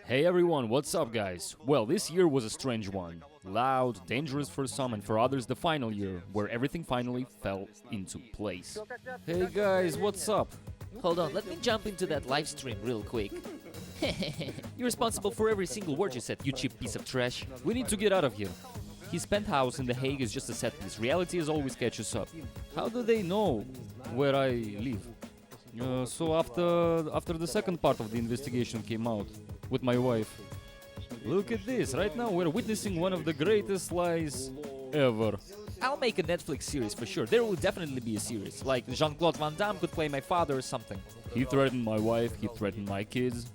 Hey everyone, what's up guys? Well, this year was a strange one. Loud, dangerous for some, and for others the final year, where everything finally fell into place. Hey guys, what's up? Hold on, let me jump into that live stream real quick. You're responsible for every single word you said, you cheap piece of trash. We need to get out of here. His penthouse in The Hague is just a set piece. Reality is always catches up. How do they know where I live? So after the second part of the investigation came out with my wife. Look at this, right now we're witnessing one of the greatest lies ever. I'll make a Netflix series for sure. There will definitely be a series. Like Jean-Claude Van Damme could play my father or something. He threatened my wife, he threatened my kids.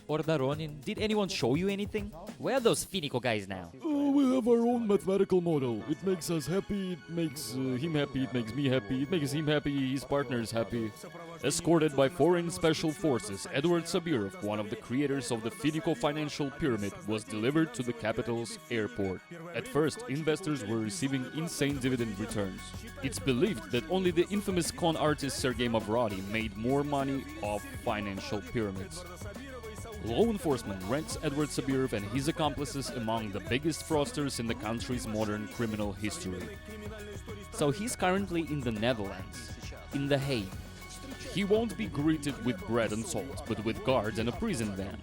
Or Ronin, did anyone show you anything? Where are those Finiko guys now? We have our own mathematical model. It makes us happy, it makes him happy, it makes me happy, it makes him happy, his partner's happy. Escorted by foreign special forces, Edward Sabirov, one of the creators of the Finiko financial pyramid, was delivered to the capital's airport. At first, investors were receiving insane dividend returns. It's believed that only the infamous con artist Sergei Mavrati made more money off financial pyramids. Law enforcement ranks Edward Sabirov and his accomplices among the biggest fraudsters in the country's modern criminal history. So he's currently in the Netherlands, in The Hague. He won't be greeted with bread and salt, but with guards and a prison van.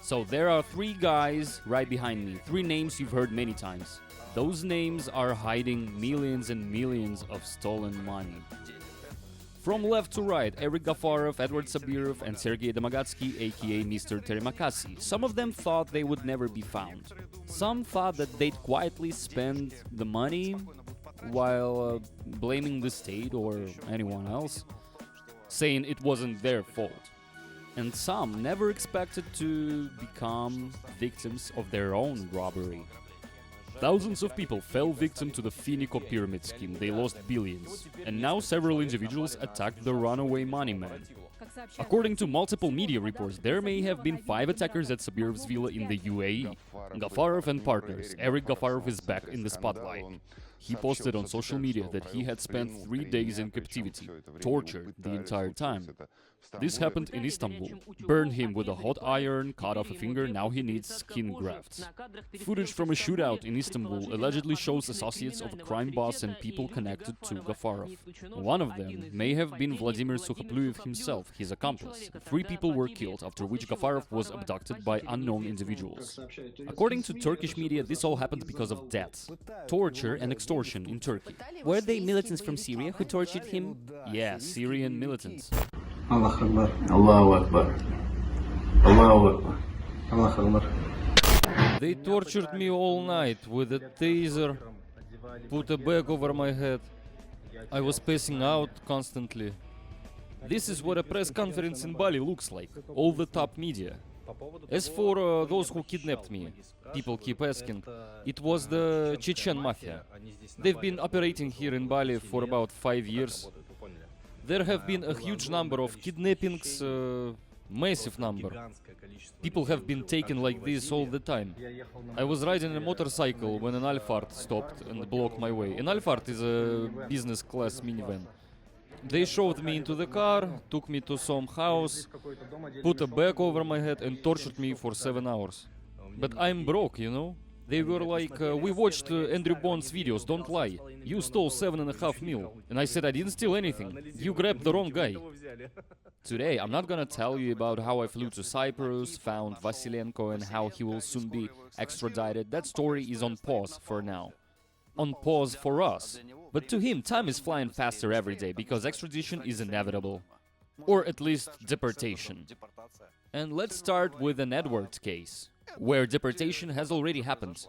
So there are three guys right behind me, three names you've heard many times. Those names are hiding millions and millions of stolen money. From left to right, Erik Gafarov, Edward Sabirov and Sergei Domogatskii, aka Mr. Terimakasih. Some of them thought they would never be found. Some thought that they'd quietly spend the money while blaming the state or anyone else, saying it wasn't their fault. And some never expected to become victims of their own robbery. Thousands of people fell victim to the Finiko pyramid scheme, they lost billions. And now several individuals attacked the runaway money man. According to multiple media reports, there may have been 5 attackers at Sabirov's villa in the UAE. Gafarov and partners, Erik Gafarov is back in the spotlight. He posted on social media that he had spent 3 days in captivity, tortured the entire time. This happened in Istanbul. Burned him with a hot iron, cut off a finger, now he needs skin grafts. Footage from a shootout in Istanbul allegedly shows associates of a crime boss and people connected to Gafarov. One of them may have been Vladimir Sukhapluyevv himself, his accomplice. 3 people were killed, after which Gafarov was abducted by unknown individuals. According to Turkish media, this all happened because of debt, torture and extortion in Turkey. Were they militants from Syria who tortured him? Yeah, Syrian militants. Allah Akbar. Allahu Akbar. Allahu Akbar. Allah Akbar. They tortured me all night with a taser, put a bag over my head. I was passing out constantly. This is what a press conference in Bali looks like, all the top media. As for those who kidnapped me, people keep asking, it was the Chechen mafia. They've been operating here in Bali for about 5 years. There have been a huge number of kidnappings, massive number. People have been taken like this all the time. I was riding a motorcycle when an Alphard stopped and blocked my way. An Alphard is a business class minivan. They shoved me into the car, took me to some house, put a bag over my head and tortured me for 7 hours. But I'm broke, you know? They were like, we watched Andrew Bond's videos, don't lie. You stole 7.5 mil. And I said, I didn't steal anything. You grabbed the wrong guy. Today, I'm not gonna tell you about how I flew to Cyprus, found Vasilenko and how he will soon be extradited. That story is on pause for now. On pause for us. But to him, time is flying faster every day because extradition is inevitable. Or at least deportation. And let's start with an Edward case, where deportation has already happened.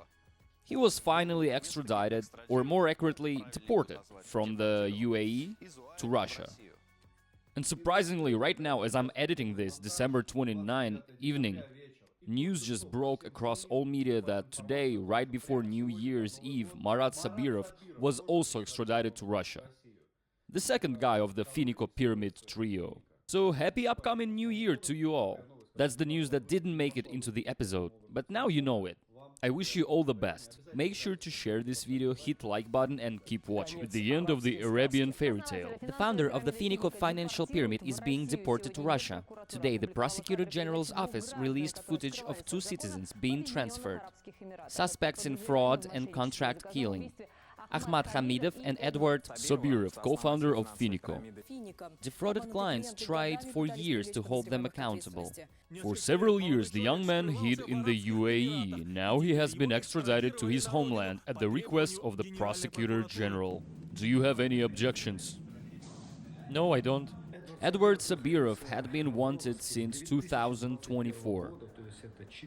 He was finally extradited, or more accurately, deported, from the UAE to Russia. And surprisingly, right now, as I'm editing this, December 29 evening, News just broke across all media that today, right before New Year's Eve, Marat Sabirov was also extradited to Russia. The second guy of the Finiko pyramid trio. So happy upcoming New Year to you all. That's the news that didn't make it into the episode, but now you know it. I wish you all the best. Make sure to share this video, hit like button and keep watching. At the end of the Arabian fairy tale. The founder of the Finiko financial pyramid is being deported to Russia. Today, the Prosecutor General's office released footage of two citizens being transferred. Suspects in fraud and contract killing. Ahmad Hamidov and Edward Sabirov, co-founder of Finiko. Defrauded clients tried for years to hold them accountable. For several years, the young man hid in the UAE. Now he has been extradited to his homeland at the request of the Prosecutor General. Do you have any objections? No, I don't. Edward Sabirov had been wanted since 2024.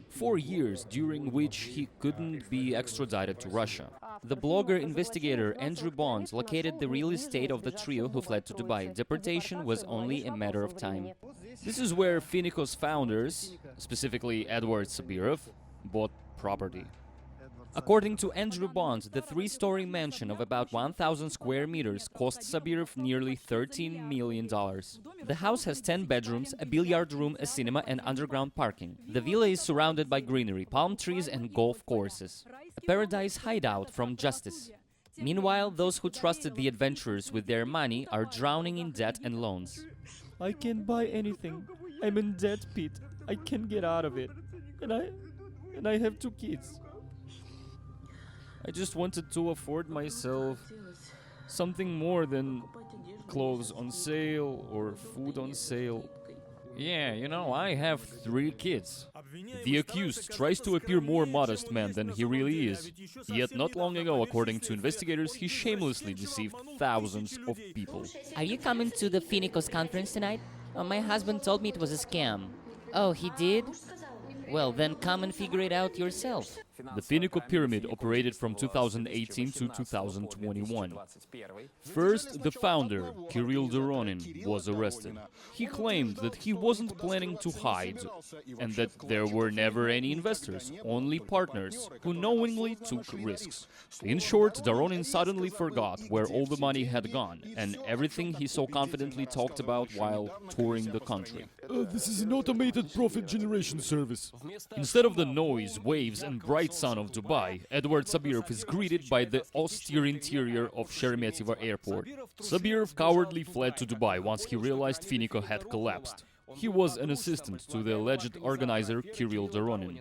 4 years during which he couldn't be extradited to Russia. The blogger investigator Andrew Bond located the real estate of the trio who fled to Dubai. Deportation was only a matter of time. This is where Finiko's founders, specifically Edward Sabirov, bought property. According to Andrew Bond, the three-story mansion of about 1,000 square meters cost Sabirov nearly $13 million. The house has 10 bedrooms, a billiard room, a cinema and underground parking. The villa is surrounded by greenery, palm trees and golf courses. A paradise hideout from justice. Meanwhile, those who trusted the adventurers with their money are drowning in debt and loans. I can't buy anything. I'm in debt pit. I can't get out of it. And I have 2 kids. I just wanted to afford myself something more than clothes on sale or food on sale. Yeah, you know, I have 3 kids. The accused tries to appear more modest man than he really is. Yet not long ago, according to investigators, he shamelessly deceived thousands of people. Are you coming to the Finiko's conference tonight? Oh, my husband told me it was a scam. Oh, he did? Well, then come and figure it out yourself. The Finiko pyramid operated from 2018 to 2021. First, the founder, Kirill Doronin, was arrested. He claimed that he wasn't planning to hide and that there were never any investors, only partners who knowingly took risks. In short, Doronin suddenly forgot where all the money had gone and everything he so confidently talked about while touring the country. This is an automated profit generation service. Instead of the noise, waves and bright sun of Dubai, Edward Sabirov is greeted by the austere interior of Sheremetyevo airport. Sabirov cowardly fled to Dubai once he realized Finiko had collapsed. He was an assistant to the alleged organizer Kirill Doronin.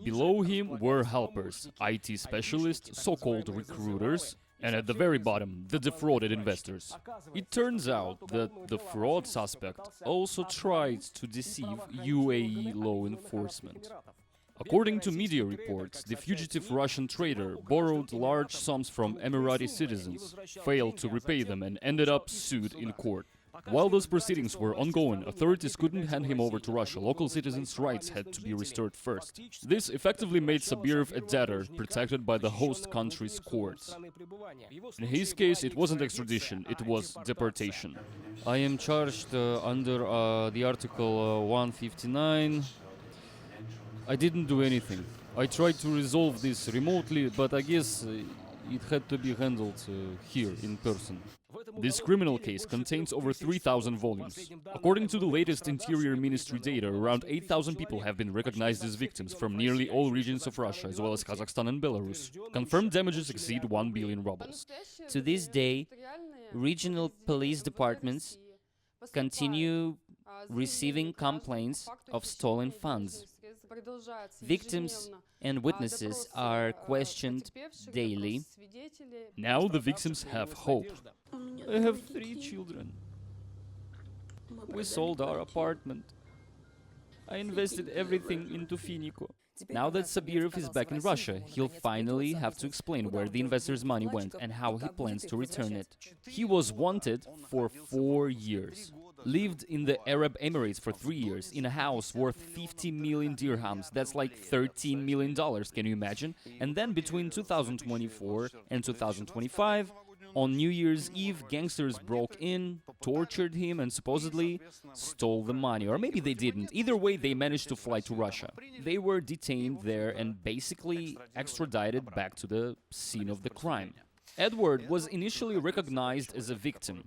Below him were helpers, IT specialists, so-called recruiters, and at the very bottom, the defrauded investors. It turns out that the fraud suspect also tried to deceive UAE law enforcement. According to media reports, the fugitive Russian trader borrowed large sums from Emirati citizens, failed to repay them and ended up sued in court. While those proceedings were ongoing, authorities couldn't hand him over to Russia. Local citizens' rights had to be restored first. This effectively made Sabirov a debtor, protected by the host country's courts. In his case, it wasn't extradition, it was deportation. I am charged under the Article 159. I didn't do anything. I tried to resolve this remotely, but I guess it had to be handled here in person. This criminal case contains over 3,000 volumes. According to the latest Interior Ministry data, around 8,000 people have been recognized as victims from nearly all regions of Russia, as well as Kazakhstan and Belarus. Confirmed damages exceed 1 billion rubles. To this day, regional police departments continue receiving complaints of stolen funds. Victims and witnesses are questioned daily. Now the victims have hope. I have 3 children. We sold our apartment. I invested everything into Finiko. Now that Sabirov is back in Russia, he'll finally have to explain where the investors' money went and how he plans to return it. He was wanted for 4 years. Lived in the Arab Emirates for 3 years in a house worth 50 million dirhams. That's like $13 million, can you imagine? And then between 2024 and 2025, On New Year's Eve, gangsters broke in, tortured him, and supposedly stole the money. Or maybe they didn't. Either way, they managed to fly to Russia. They were detained there and basically extradited back to the scene of the crime. Edward was initially recognized as a victim,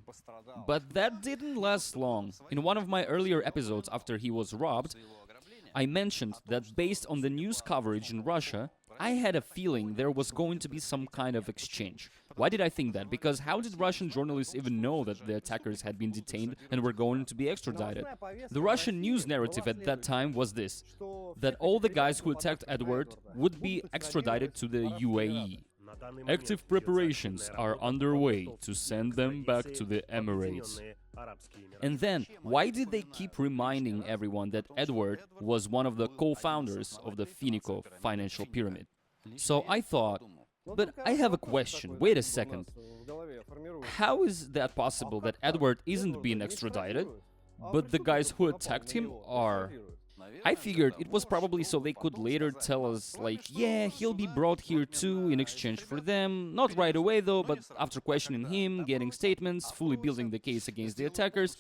but that didn't last long. In one of my earlier episodes after he was robbed, I mentioned that based on the news coverage in Russia, I had a feeling there was going to be some kind of exchange. Why did I think that? Because how did Russian journalists even know that the attackers had been detained and were going to be extradited? The Russian news narrative at that time was this, that all the guys who attacked Edward would be extradited to the UAE. Active preparations are underway to send them back to the Emirates. And then, why did they keep reminding everyone that Edward was one of the co-founders of the Finiko financial pyramid? So I thought, but I have a question, wait a second. How is that possible that Edward isn't being extradited, but the guys who attacked him are? I figured it was probably so they could later tell us, like, yeah, he'll be brought here too in exchange for them. Not right away though, but after questioning him, getting statements, fully building the case against the attackers.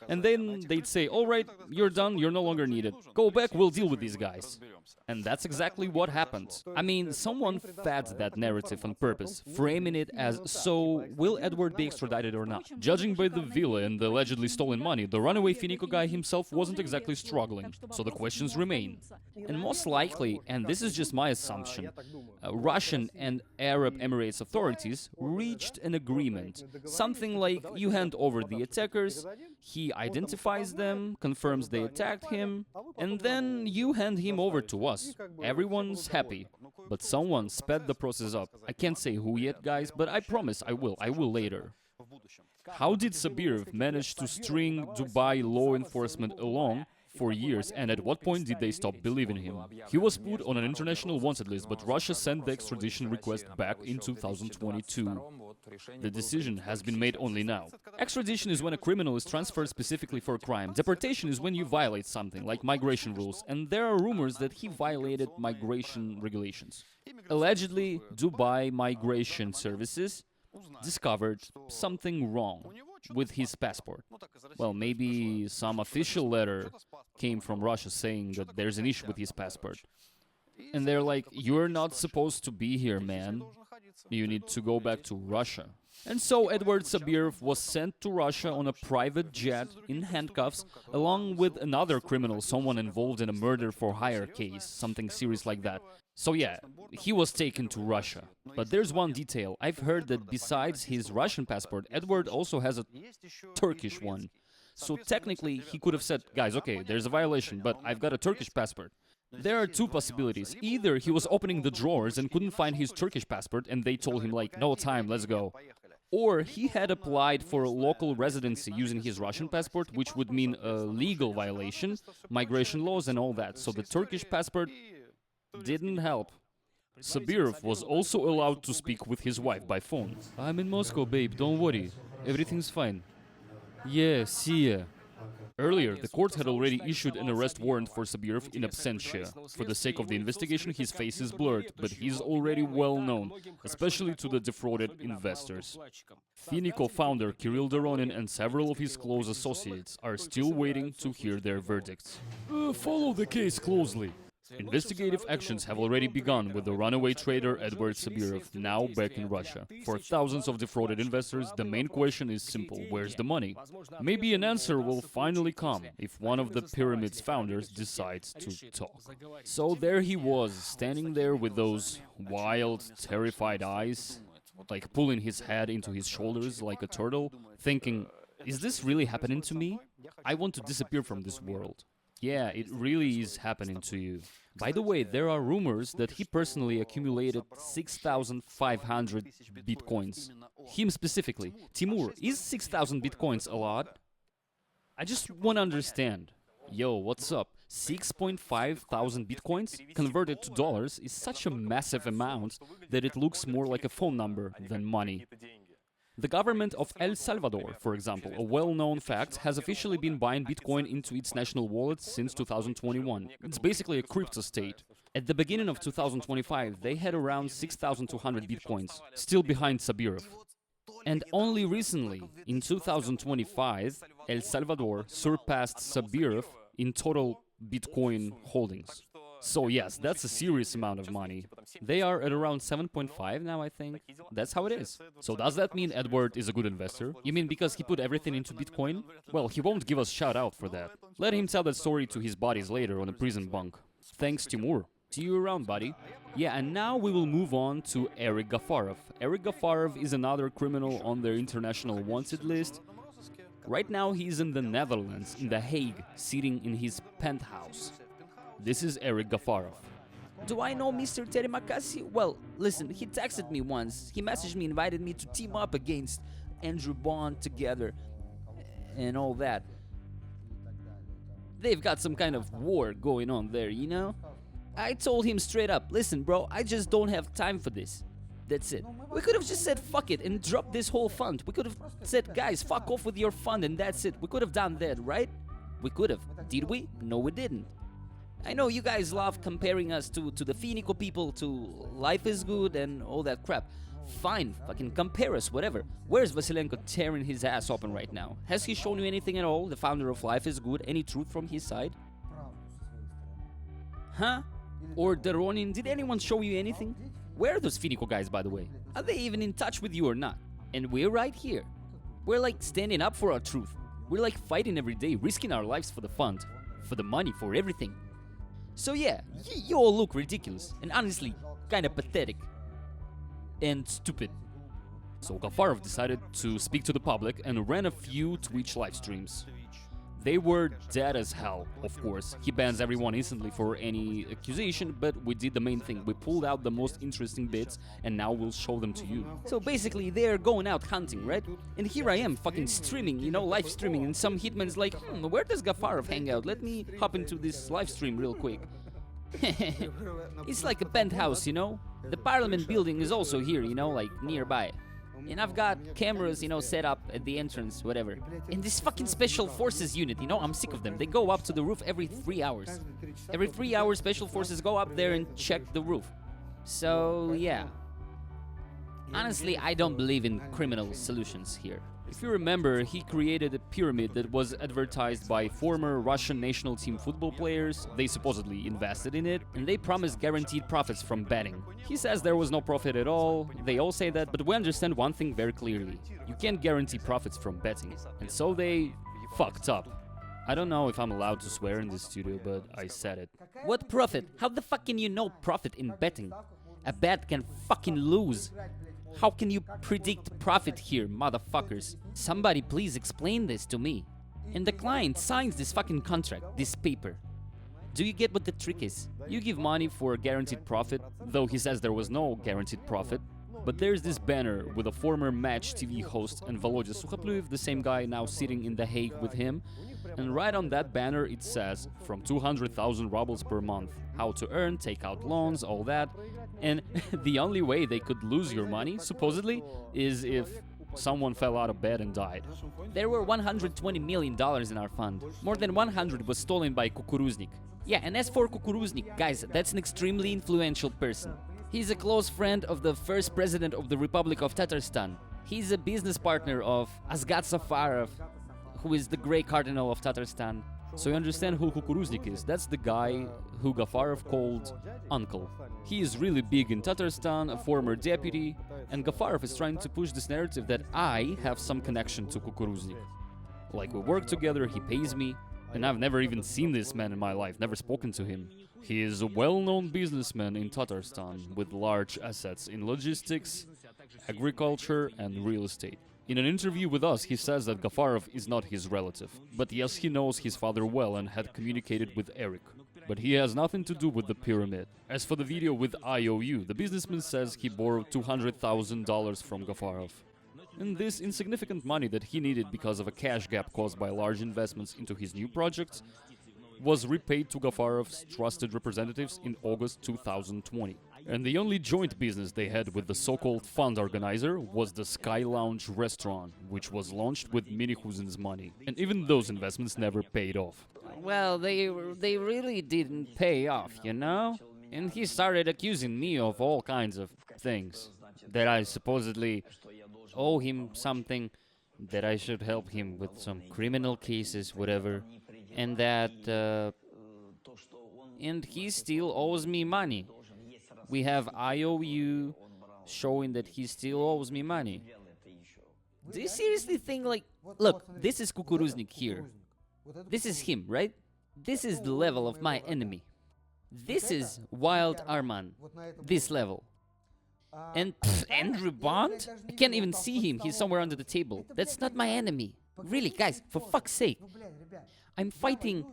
And then they'd say, alright, you're done, you're no longer needed. Go back, we'll deal with these guys. And that's exactly what happened. I mean, someone fed that narrative on purpose, framing it as, so, will Edward be extradited or not? Judging by the villa and the allegedly stolen money, the runaway Finiko guy himself wasn't exactly struggling. So the questions remain. And most likely, and this is just my assumption, Russian and Arab Emirates authorities reached an agreement. Something like, you hand over the attackers, he identifies them, confirms they attacked him, and then you hand him over to us. Everyone's happy. But someone sped the process up. I can't say who yet, guys, but I promise I will later. How did Sabirov manage to string Dubai law enforcement along for years, and at what point did they stop believing him? He was put on an international wanted list, but Russia sent the extradition request back in 2022. The decision has been made only now. Extradition is when a criminal is transferred specifically for a crime. Deportation is when you violate something, like migration rules, and there are rumors that he violated migration regulations. Allegedly, Dubai Migration Services discovered something wrong with his passport. Well, maybe some official letter came from Russia saying that there's an issue with his passport. And they're like, you're not supposed to be here, man. You need to go back to Russia. And so Edward Sabirov was sent to Russia on a private jet in handcuffs, along with another criminal, someone involved in a murder-for-hire case, something serious like that. So yeah, he was taken to Russia. But there's one detail. I've heard that besides his Russian passport, Edward also has a Turkish one. So technically, he could have said, guys, okay, there's a violation, but I've got a Turkish passport. There are two possibilities. Either he was opening the drawers and couldn't find his Turkish passport, and they told him, like, no time, let's go. Or he had applied for local residency using his Russian passport, which would mean a legal violation, migration laws and all that. So the Turkish passport didn't help. Sabirov was also allowed to speak with his wife by phone. I'm in Moscow, babe, don't worry. Everything's fine. Yeah, see ya. Earlier, the court had already issued an arrest warrant for Sabirov in absentia. For the sake of the investigation, his face is blurred, but he's already well known, especially to the defrauded investors. Finiko founder Kirill Doronin and several of his close associates are still waiting to hear their verdicts. Follow the case closely. Investigative actions have already begun with the runaway trader Edward Sabirov, now back in Russia. For thousands of defrauded investors, the main question is simple: where's the money? Maybe an answer will finally come if one of the pyramid's founders decides to talk. So there he was, standing there with those wild, terrified eyes, like pulling his head into his shoulders like a turtle, thinking, is this really happening to me? I want to disappear from this world. Yeah, it really is happening to you. By the way, there are rumors that he personally accumulated 6,500 bitcoins. Him specifically. Timur, is 6,000 bitcoins a lot? I just want to understand. Yo, what's up? 6.5 thousand bitcoins converted to dollars is such a massive amount that it looks more like a phone number than money. The government of El Salvador, for example, a well-known fact, has officially been buying Bitcoin into its national wallet since 2021. It's basically a crypto state. At the beginning of 2025, they had around 6,200 Bitcoins, still behind Sabirov. And only recently, in 2025, El Salvador surpassed Sabirov in total Bitcoin holdings. So yes, that's a serious amount of money. They are at around 7.5 now, I think. That's how it is. So does that mean Edward is a good investor? You mean because he put everything into Bitcoin? Well, he won't give us shout out for that. Let him tell that story to his buddies later on a prison bunk. Thanks, Timur. See you around, buddy. Yeah, and now we will move on to Erik Gafarov. Erik Gafarov is another criminal on their international wanted list. Right now he's in the Netherlands, in The Hague, sitting in his penthouse. This is Erik Gafarov. Do I know Mr. Terimakasih? Well, listen, he texted me once. He messaged me, invited me to team up against Andrew Bond together and all that. They've got some kind of war going on there, you know? I told him straight up, listen bro, I just don't have time for this. That's it. We could have just said fuck it and dropped this whole fund. We could have said, guys, fuck off with your fund and that's it. We could have done that, right? We could have. Did we? No, we didn't. I know you guys love comparing us to the Finiko people, to Life is Good and all that crap. Fine, fucking compare us, whatever. Where's Vasilenko tearing his ass open right now? Has he shown you anything at all, the founder of Life is Good? Any truth from his side? Huh? Or Daronin, did anyone show you anything? Where are those Finiko guys, by the way? Are they even in touch with you or not? And we're right here. We're like standing up for our truth. We're like fighting every day, risking our lives for the fund, for the money, for everything. So yeah, you all look ridiculous, and honestly, kinda pathetic. And stupid. So Gafarov decided to speak to the public and ran a few Twitch live streams. They were dead as hell, of course. He bans everyone instantly for any accusation, but we did the main thing. We pulled out the most interesting bits, and now we'll show them to you. So basically, they're going out hunting, right? And here I am, fucking streaming, you know, live streaming, and some hitman's like, where does Gafarov hang out? Let me hop into this live stream real quick. It's like a penthouse, you know? The parliament building is also here, you know, like nearby. And I've got cameras, you know, set up at the entrance, whatever. And this fucking special forces unit, you know, I'm sick of them. They go up to the roof every 3 hours. Every 3 hours, special forces go up there and check the roof. So, yeah. Honestly, I don't believe in criminal solutions here. If you remember, he created a pyramid that was advertised by former Russian national team football players. They supposedly invested in it, and they promised guaranteed profits from betting. He says there was no profit at all. They all say that, but we understand one thing very clearly. You can't guarantee profits from betting. And so they fucked up. I don't know if I'm allowed to swear in this studio, but I said it. What profit? How the fuck can you know profit in betting? A bet can fucking lose. How can you predict profit here, motherfuckers? Somebody please explain this to me. And the client signs this fucking contract, this paper. Do you get what the trick is? You give money for a guaranteed profit, though he says there was no guaranteed profit. But there's this banner with a former Match TV host and Volodya Sukhaplyev, the same guy now sitting in The Hague with him. And right on that banner it says, from 200,000 rubles per month, how to earn, take out loans, all that. And the only way they could lose your money, supposedly, is if someone fell out of bed and died. There were $120 million in our fund. More than 100 was stolen by Kukuruznik. Yeah, and as for Kukuruznik, guys, that's an extremely influential person. He's a close friend of the first president of the Republic of Tatarstan. He's a business partner of Asgat Safarov, who is the Grey Cardinal of Tatarstan. So you understand who Kukuruznik is. That's the guy who Gafarov called uncle. He is really big in Tatarstan, a former deputy, and Gafarov is trying to push this narrative that I have some connection to Kukuruznik. Like, we work together, he pays me, and I've never even seen this man in my life, never spoken to him. He is a well-known businessman in Tatarstan with large assets in logistics, agriculture, and real estate. In an interview with us, he says that Gafarov is not his relative. But yes, he knows his father well and had communicated with Erik. But he has nothing to do with the pyramid. As for the video with IOU, the businessman says he borrowed $200,000 from Gafarov. And this insignificant money that he needed because of a cash gap caused by large investments into his new projects was repaid to Gafarov's trusted representatives in August 2020. And the only joint business they had with the so-called fund organizer was the Sky Lounge restaurant, which was launched with Minihuzin's money. And even those investments never paid off. Well, they really didn't pay off, you know? And he started accusing me of all kinds of things. That I supposedly owe him something, that I should help him with some criminal cases, whatever, and that and he still owes me money. We have IOU showing that he still owes me money. Do you seriously think, like, look, this is Kukuruznik here. This is him, right? This is the level of my enemy. This is Wild Arman. This level. And Andrew Bond? I can't even see him. He's somewhere under the table. That's not my enemy. Really, guys, for fuck's sake. I'm fighting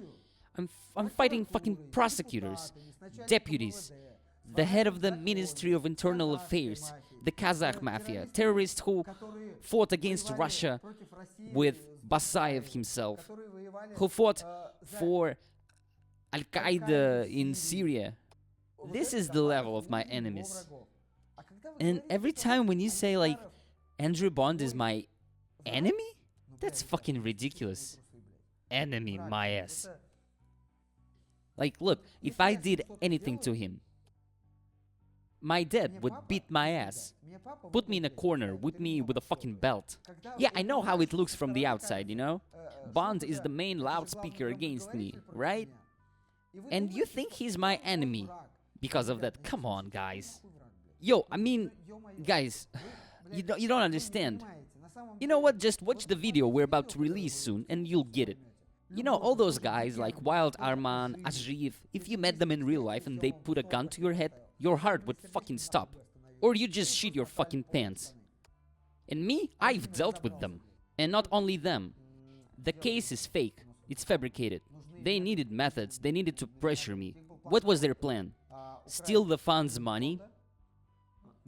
fucking prosecutors, deputies, the head of the Ministry of Internal Affairs, the Kazakh mafia, terrorists who fought against Russia with Basayev himself, who fought for Al-Qaeda in Syria. This is the level of my enemies. And every time when you say, like, Andrew Bond is my enemy, that's fucking ridiculous. Enemy, my ass. Like, look, if I did anything to him, my dad would beat my ass. Put me in a corner, whip me with a fucking belt. Yeah, I know how it looks from the outside, you know? Bond is the main loudspeaker against me, right? And you think he's my enemy because of that? Come on, guys. Yo, I mean, guys, you don't understand. You know what? Just watch the video we're about to release soon and you'll get it. You know, all those guys like Wild Arman, Ajriv, if you met them in real life and they put a gun to your head, your heart would fucking stop. Or you just shit your fucking pants. And me, I've dealt with them. And not only them. The case is fake. It's fabricated. They needed methods. They needed to pressure me. What was their plan? Steal the fund's money?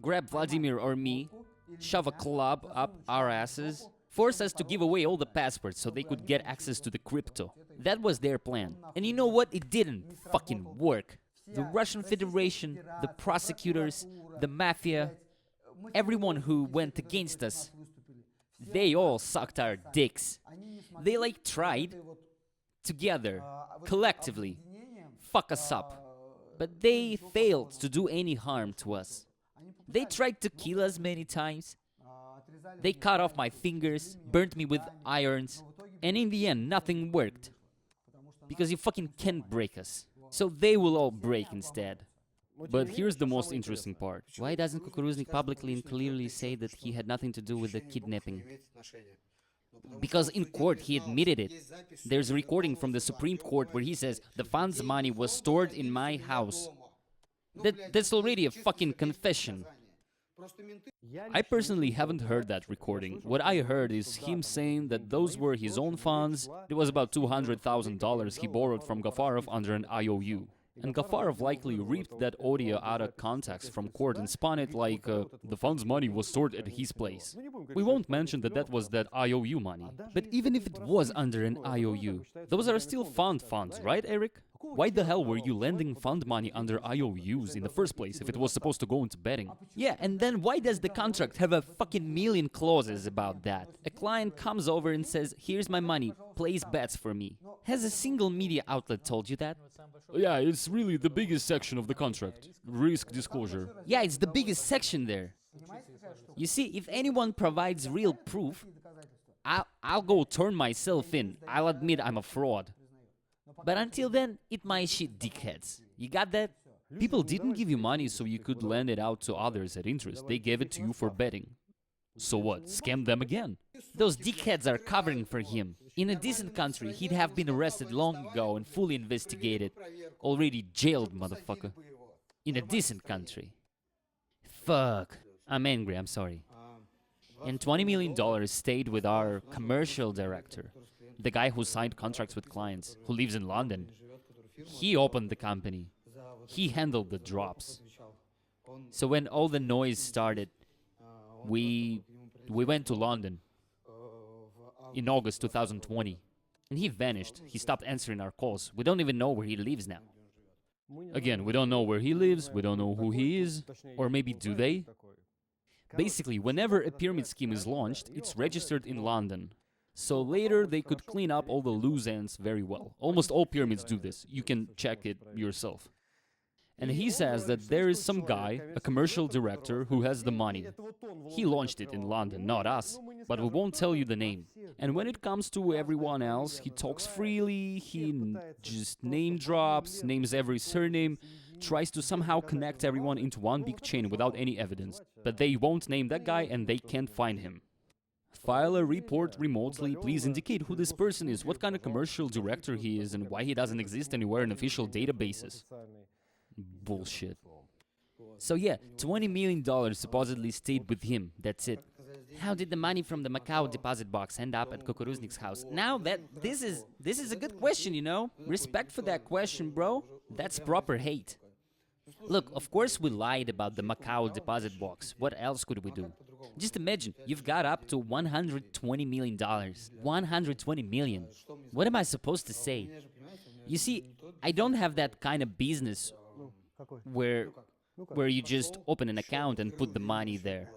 Grab Vladimir or me? Shove a club up our asses? Force us to give away all the passwords so they could get access to the crypto. That was their plan. And you know what? It didn't fucking work. The Russian Federation, the prosecutors, the mafia, everyone who went against us, they all sucked our dicks. They like tried, together, collectively, fuck us up. But they failed to do any harm to us. They tried to kill us many times. They cut off my fingers, burnt me with irons, and in the end, nothing worked. Because you fucking can't break us. So they will all break instead. But here's the most interesting part. Why doesn't Kukuruznik publicly and clearly say that he had nothing to do with the kidnapping? Because in court he admitted it. There's a recording from the Supreme Court where he says the fund's money was stored in my house. That's already a fucking confession. I personally haven't heard that recording. What I heard is him saying that those were his own funds. It was about $200,000 he borrowed from Gafarov under an IOU. And Gafarov likely ripped that audio out of context from court and spun it like the fund's money was stored at his place. We won't mention that that was that IOU money. But even if it was under an IOU, those are still funds, right, Eric? Why the hell were you lending fund money under IOUs in the first place if it was supposed to go into betting? Yeah, and then why does the contract have a fucking million clauses about that? A client comes over and says, here's my money, place bets for me. Has a single media outlet told you that? Yeah, it's really the biggest section of the contract. Risk disclosure. Yeah, it's the biggest section there. You see, if anyone provides real proof, I'll go turn myself in. I'll admit I'm a fraud. But until then, eat my shit, dickheads. You got that? People didn't give you money so you could lend it out to others at interest. They gave it to you for betting. So what? Scam them again? Those dickheads are covering for him. In a decent country, he'd have been arrested long ago and fully investigated. Already jailed, motherfucker. In a decent country. Fuck. I'm angry, I'm sorry. And $20 million stayed with our commercial director. The guy who signed contracts with clients, who lives in London. He opened the company. He handled the drops. So when all the noise started, we went to London in August 2020. And he vanished. He stopped answering our calls. We don't even know where he lives now. Again, we don't know where he lives, we don't know who he is, or maybe do they? Basically, whenever a pyramid scheme is launched, it's registered in London. So later they could clean up all the loose ends very well. Almost all pyramids do this. You can check it yourself. And he says that there is some guy, a commercial director, who has the money. He launched it in London, not us, but we won't tell you the name. And when it comes to everyone else, he talks freely, just name drops, names every surname, tries to somehow connect everyone into one big chain without any evidence. But they won't name that guy and they can't find him. File a report remotely, please indicate who this person is, what kind of commercial director he is, and why he doesn't exist anywhere in official databases. Bullshit. So yeah, $20 million supposedly stayed with him, that's it. How did the money from the Macau deposit box end up at Kukuruznik's house? Now this is a good question, you know? Respect for that question, bro. That's proper hate. Look, of course we lied about the Macau deposit box. What else could we do? Just imagine, you've got up to $120 million. 120 million. What am I supposed to say? You see, I don't have that kind of business where you just open an account and put the money there.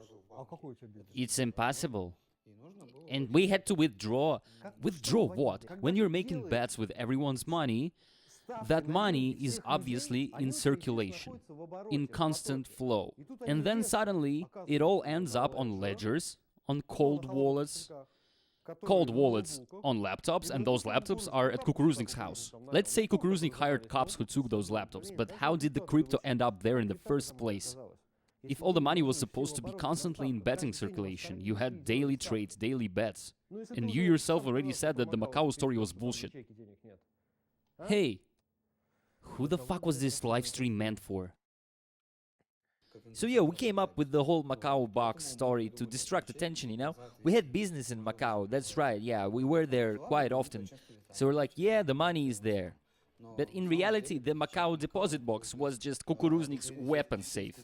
It's impossible. And we had to withdraw. Withdraw what? When you're making bets with everyone's money, that money is obviously in circulation, in constant flow. And then suddenly, it all ends up on ledgers, on cold wallets on laptops, and those laptops are at Kukuruznik's house. Let's say Kukuruznik hired cops who took those laptops, but how did the crypto end up there in the first place? If all the money was supposed to be constantly in betting circulation, you had daily trades, daily bets, and you yourself already said that the Macau story was bullshit. Hey, who the fuck was this live stream meant for? So yeah, we came up with the whole Macau box story to distract attention, you know? We had business in Macau, that's right, yeah, we were there quite often. So we're like, yeah, the money is there. But in reality, the Macau deposit box was just Kukuruznik's weapon safe.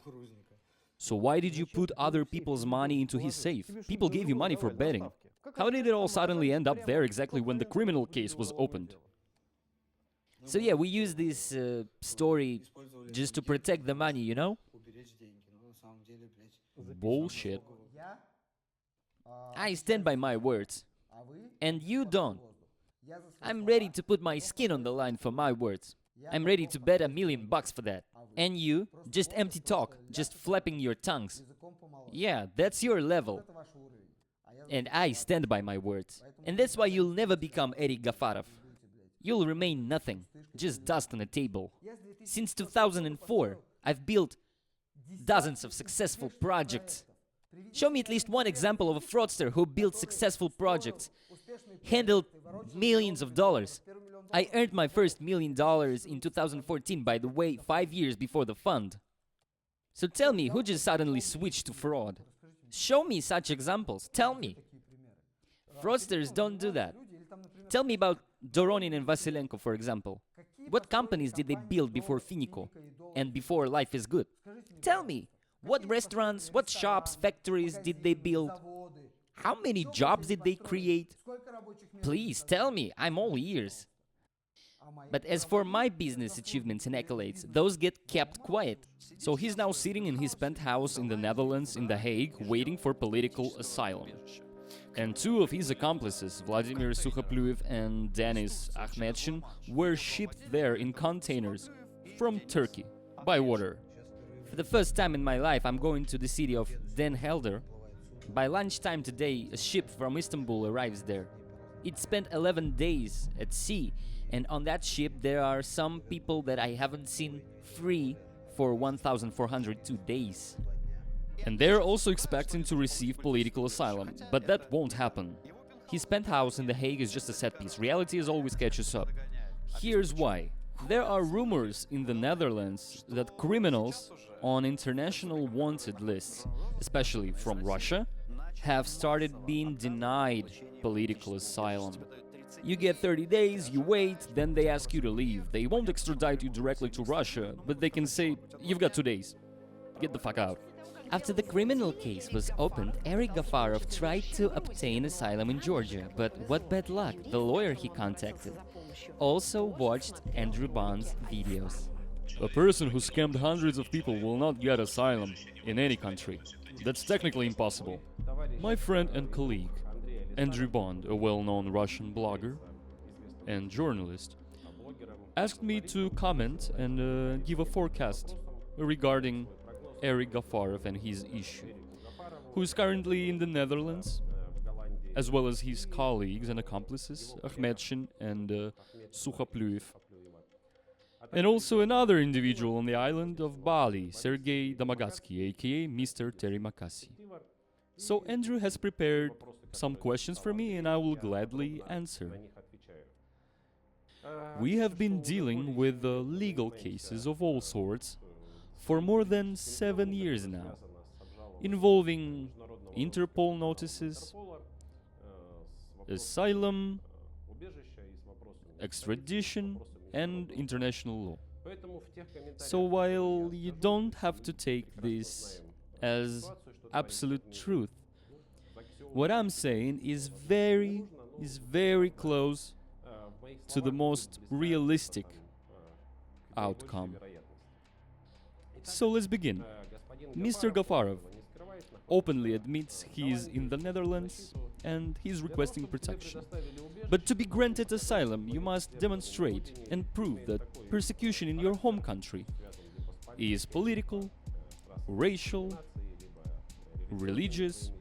So why did you put other people's money into his safe? People gave you money for betting. How did it all suddenly end up there exactly when the criminal case was opened? So yeah, we use this story just to protect the money, you know? Bullshit. I stand by my words. And you don't. I'm ready to put my skin on the line for my words. I'm ready to bet $1 million for that. And you, just empty talk, just flapping your tongues. Yeah, that's your level. And I stand by my words. And that's why you'll never become Erik Gafarov. You'll remain nothing, just dust on a table. Since 2004, I've built dozens of successful projects. Show me at least one example of a fraudster who built successful projects, handled millions of dollars. I earned my first $1 million in 2014, by the way, 5 years before the fund. So tell me, who just suddenly switched to fraud? Show me such examples, tell me. Fraudsters don't do that. Tell me about Doronin and Vasilenko, for example. What companies did they build before Finiko and before Life is Good? Tell me, what restaurants, what shops, factories did they build? How many jobs did they create? Please tell me, I'm all ears. But as for my business achievements and accolades, those get kept quiet. So he's now sitting in his penthouse in the Netherlands, in The Hague, waiting for political asylum. And two of his accomplices, Vladimir Sukhoplyuev and Denis Akhmetshin, were shipped there in containers from Turkey, by water. For the first time in my life, I'm going to the city of Den Helder. By lunchtime today, a ship from Istanbul arrives there. It spent 11 days at sea, and on that ship there are some people that I haven't seen free for 1,402 days. And they're also expecting to receive political asylum, but that won't happen. His penthouse in The Hague is just a set piece. Reality is always catches up. Here's why. There are rumors in the Netherlands that criminals on international wanted lists, especially from Russia, have started being denied political asylum. You get 30 days, you wait, then they ask you to leave. They won't extradite you directly to Russia, but they can say, you've got 2 days. Get the fuck out. After the criminal case was opened, Erik Gafarov tried to obtain asylum in Georgia, but what bad luck, the lawyer he contacted also watched Andrew Bond's videos. A person who scammed hundreds of people will not get asylum in any country. That's technically impossible. My friend and colleague, Andrew Bond, a well-known Russian blogger and journalist, asked me to comment and give a forecast regarding Erik Gafarov and his issue, who is currently in the Netherlands, as well as his colleagues and accomplices, Ahmedchin and Sukhopluyev. And also another individual on the island of Bali, Sergei Domogatskii, aka Mr. Terimakasih. So Andrew has prepared some questions for me and I will gladly answer. We have been dealing with legal cases of all sorts for more than 7 years now, involving Interpol notices, asylum, extradition, and international law. So while you don't have to take this as absolute truth, what I'm saying is very close to the most realistic outcome. So let's begin. Mr. Gafarov openly admits he is in the Netherlands and he's requesting protection. But to be granted asylum, you must demonstrate and prove that persecution in your home country is political, racial, religious,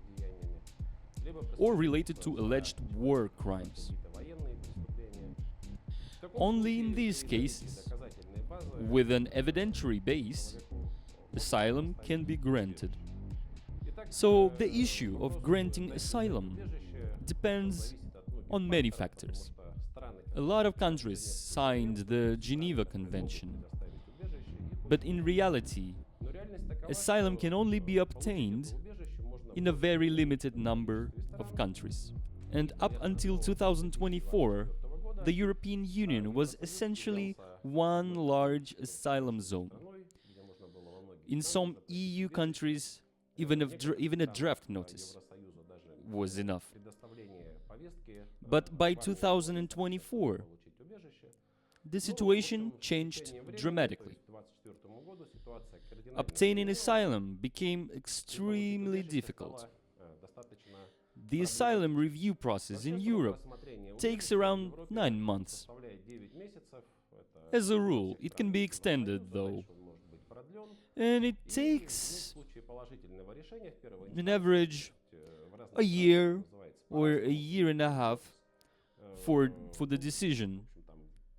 or related to alleged war crimes. Only in these cases, with an evidentiary base, asylum can be granted. So the issue of granting asylum depends on many factors. A lot of countries signed the Geneva Convention, but in reality, asylum can only be obtained in a very limited number of countries. And up until 2024, the European Union was essentially one large asylum zone. In some EU countries, even a draft notice was enough. But by 2024, the situation changed dramatically. Obtaining asylum became extremely difficult. The asylum review process in Europe takes around 9 months. As a rule, it can be extended though. And it takes, on average, a year or a year and a half for the decision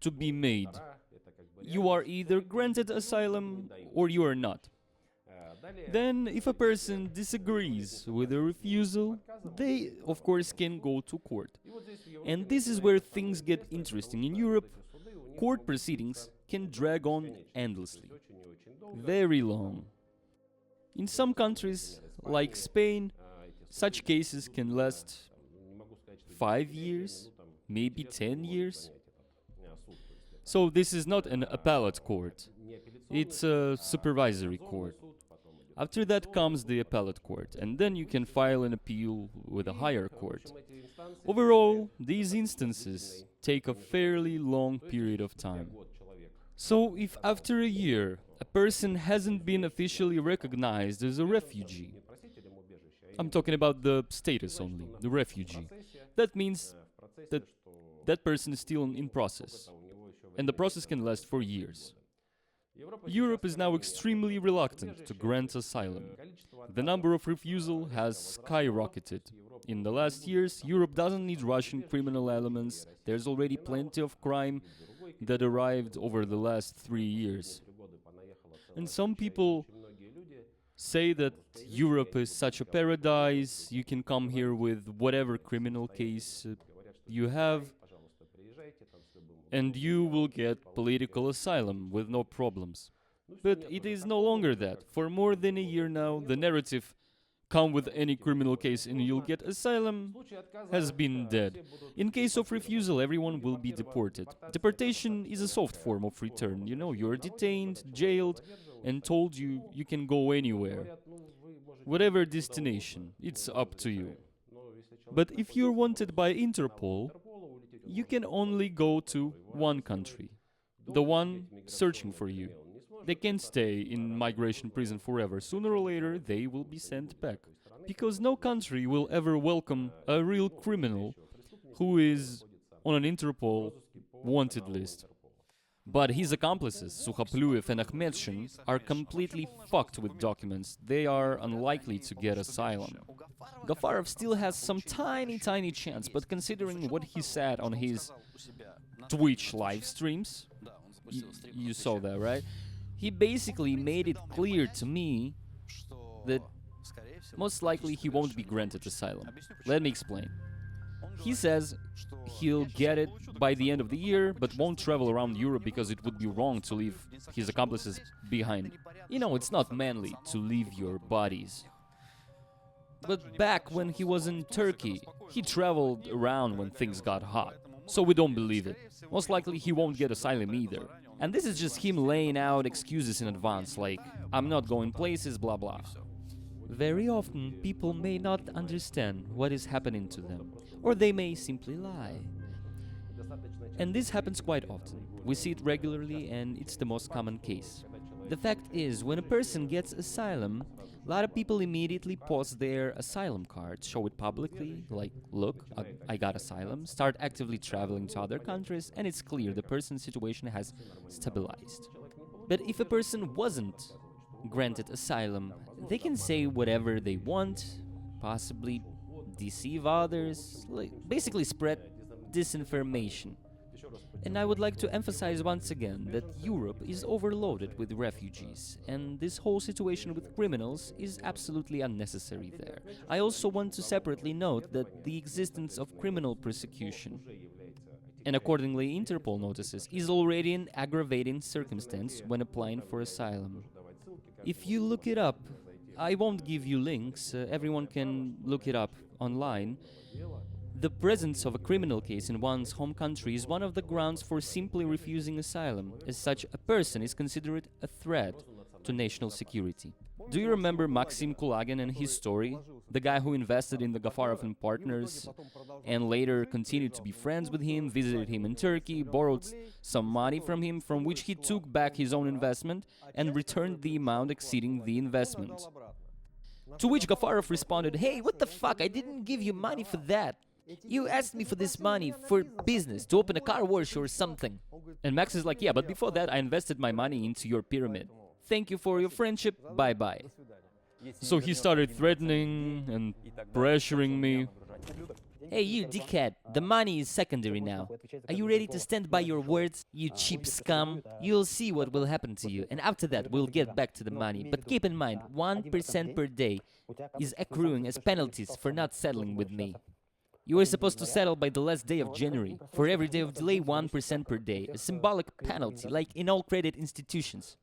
to be made. You are either granted asylum or you are not. Then, if a person disagrees with a refusal, they, of course, can go to court. And this is where things get interesting. In Europe, court proceedings can drag on endlessly. Very long. In some countries, like Spain, such cases can last 5 years, maybe 10 years. So this is not an appellate court. It's a supervisory court. After that comes the appellate court, and then you can file an appeal with a higher court. Overall, these instances take a fairly long period of time. So if after a year a person hasn't been officially recognized as a refugee, I'm talking about the status only, the refugee, that means that that person is still in process, and the process can last for years. Europe is now extremely reluctant to grant asylum. The number of refusals has skyrocketed. In the last years, Europe doesn't need Russian criminal elements. There's already plenty of crime that arrived over the last 3 years. And some people say that Europe is such a paradise, you can come here with whatever criminal case you have, and you will get political asylum with no problems. But it is no longer that. For more than a year now, the narrative, come with any criminal case and you'll get asylum, has been dead. In case of refusal, everyone will be deported. Deportation is a soft form of return. You know, you're detained, jailed, and told you can go anywhere. Whatever destination, it's up to you. But if you're wanted by Interpol, you can only go to one country, the one searching for you. They can't stay in migration prison forever. Sooner or later, they will be sent back. Because no country will ever welcome a real criminal who is on an Interpol wanted list. But his accomplices, Sukhaplюев and Akhmetshin, are completely fucked with documents. They are unlikely to get asylum. Gafarov still has some tiny chance, but considering what he said on his Twitch live streams, you saw that, right? He basically made it clear to me that most likely he won't be granted asylum. Let me explain. He says he'll get it by the end of the year, but won't travel around Europe because it would be wrong to leave his accomplices behind. You know, it's not manly to leave your bodies. But back when he was in Turkey, he traveled around when things got hot. So we don't believe it. Most likely he won't get asylum either. And this is just him laying out excuses in advance, like, I'm not going places, blah blah. Very often, people may not understand what is happening to them, or they may simply lie. And this happens quite often. We see it regularly, and it's the most common case. The fact is, when a person gets asylum, a lot of people immediately post their asylum card, show it publicly, like, look, I got asylum, start actively traveling to other countries, and it's clear the person's situation has stabilized. But if a person wasn't granted asylum, they can say whatever they want, possibly deceive others, like basically spread disinformation. And I would like to emphasize once again that Europe is overloaded with refugees, and this whole situation with criminals is absolutely unnecessary there. I also want to separately note that the existence of criminal persecution, and accordingly Interpol notices, is already an aggravating circumstance when applying for asylum. If you look it up, I won't give you links, everyone can look it up online. The presence of a criminal case in one's home country is one of the grounds for simply refusing asylum. As such, a person is considered a threat to national security. Do you remember Maxim Kulagin and his story? The guy who invested in the Gafarov and partners and later continued to be friends with him, visited him in Turkey, borrowed some money from him, from which he took back his own investment and returned the amount exceeding the investment. To which Gafarov responded, "Hey, what the fuck? I didn't give you money for that. You asked me for this money for business, to open a car wash or something." And Max is like, "Yeah, but before that I invested my money into your pyramid. Thank you for your friendship, bye-bye." So he started threatening and pressuring me. Hey, you dickhead, the money is secondary now. Are you ready to stand by your words, you cheap scum? You'll see what will happen to you, and after that we'll get back to the money. But keep in mind, 1% per day is accruing as penalties for not settling with me. You were supposed to settle by the last day of January. For every day of delay, 1% per day. A symbolic penalty, like in all credit institutions.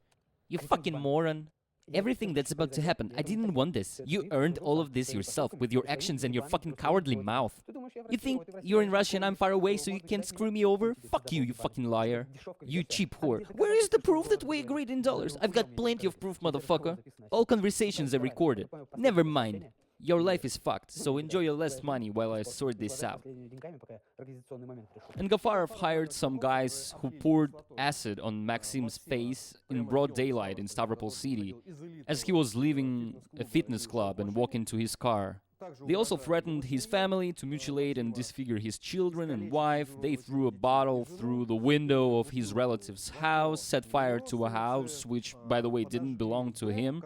You fucking moron. Everything that's about to happen, I didn't want this. You earned all of this yourself with your actions and your fucking cowardly mouth. You think you're in Russia and I'm far away so you can't screw me over? Fuck you, you fucking liar. You cheap whore. Where is the proof that we agreed in dollars? I've got plenty of proof, motherfucker. All conversations are recorded. Never mind. Your life is fucked, so enjoy your last money while I sort this out. And Gafarov hired some guys who poured acid on Maxim's face in broad daylight in Stavropol City as he was leaving a fitness club and walking to his car. They also threatened his family to mutilate and disfigure his children and wife. They threw a bottle through the window of his relative's house, set fire to a house, which, by the way, didn't belong to him.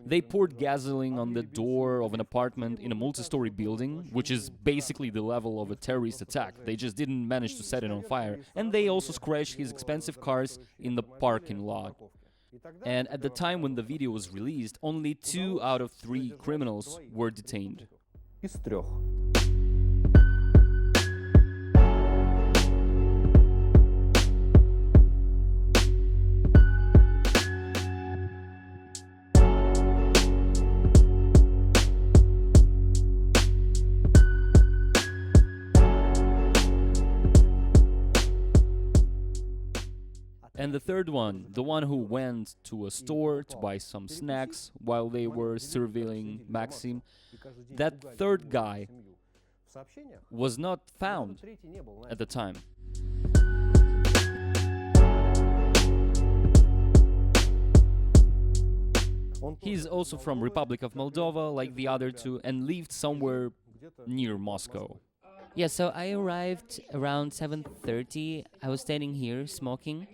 They poured gasoline on the door of an apartment in a multi-story building, which is basically the level of a terrorist attack. They just didn't manage to set it on fire. And they also scratched his expensive cars in the parking lot. And at the time when the video was released, only 2 out of 3 criminals were detained. And the third one, the one who went to a store to buy some snacks while they were surveilling Maxim, that third guy was not found at the time. He's also from Republic of Moldova, like the other two, and lived somewhere near Moscow. Yeah, so I arrived around 7:30. I was standing here smoking,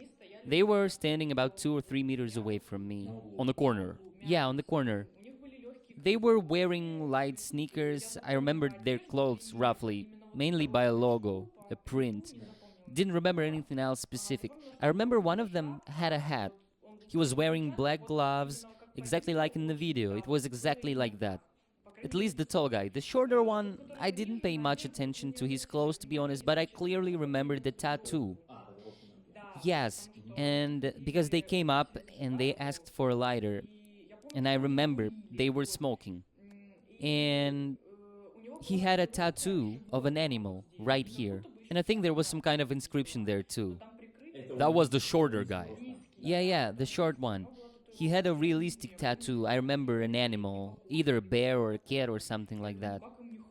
They were standing about 2 or 3 meters away from me. On the corner. Yeah, on the corner. They were wearing light sneakers. I remembered their clothes roughly, mainly by a logo, a print. Didn't remember anything else specific. I remember one of them had a hat. He was wearing black gloves, exactly like in the video. It was exactly like that. At least the tall guy. The shorter one, I didn't pay much attention to his clothes, to be honest, but I clearly remember the tattoo. Yes, and because they came up and they asked for a lighter, and I remember they were smoking. And he had a tattoo of an animal right here. And I think there was some kind of inscription there too. That was the shorter guy. Yeah, the short one. He had a realistic tattoo. I remember an animal, either a bear or a cat or something like that.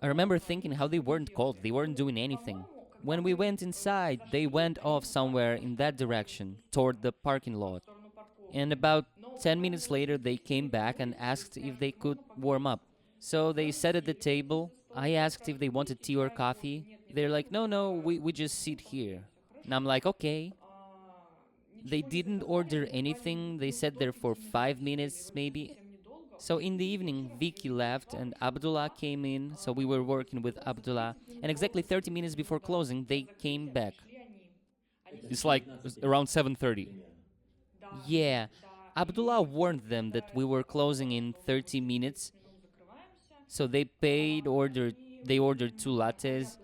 I remember thinking how they weren't cold, they weren't doing anything. When we went inside, they went off somewhere in that direction, toward the parking lot. And about 10 minutes later, they came back and asked if they could warm up. So they sat at the table. I asked if they wanted tea or coffee. They're like, no, we just sit here. And I'm like, okay. They didn't order anything. They sat there for 5 minutes, maybe. So in the evening, Vicky left and Abdullah came in. So we were working with Abdullah. And exactly 30 minutes before closing, they came back. It's like around 7:30. Yeah. Abdullah warned them that we were closing in 30 minutes. So they ordered 2 lattes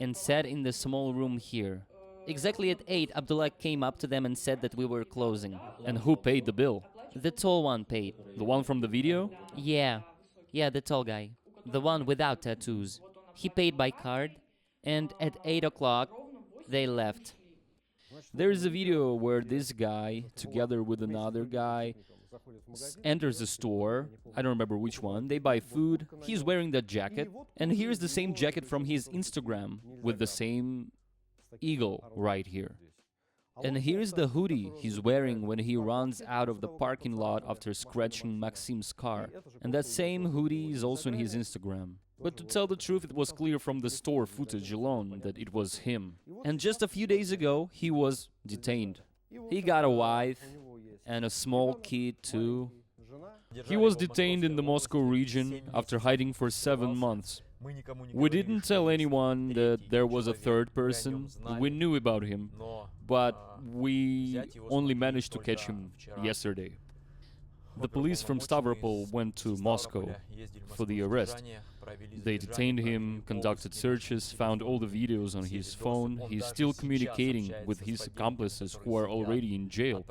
and sat in the small room here. Exactly at 8, Abdullah came up to them and said that we were closing. And who paid the bill? The tall one paid. The one from the video? Yeah, the tall guy. The one without tattoos. He paid by card, and at 8 o'clock, they left. There is a video where this guy, together with another guy, enters the store. I don't remember which one. They buy food. He's wearing that jacket. And here's the same jacket from his Instagram with the same eagle right here. And here's the hoodie he's wearing when he runs out of the parking lot after scratching Maxim's car. And that same hoodie is also in his Instagram. But to tell the truth, it was clear from the store footage alone that it was him. And just a few days ago, he was detained. He got a wife and a small kid too. He was detained in the Moscow region after hiding for 7 months. We didn't tell anyone that there was a third person. We knew about him, but we only managed to catch him yesterday. The police from Stavropol went to Moscow for the arrest. They detained him, conducted searches, found all the videos on his phone. He's still communicating with his accomplices who are already in jail,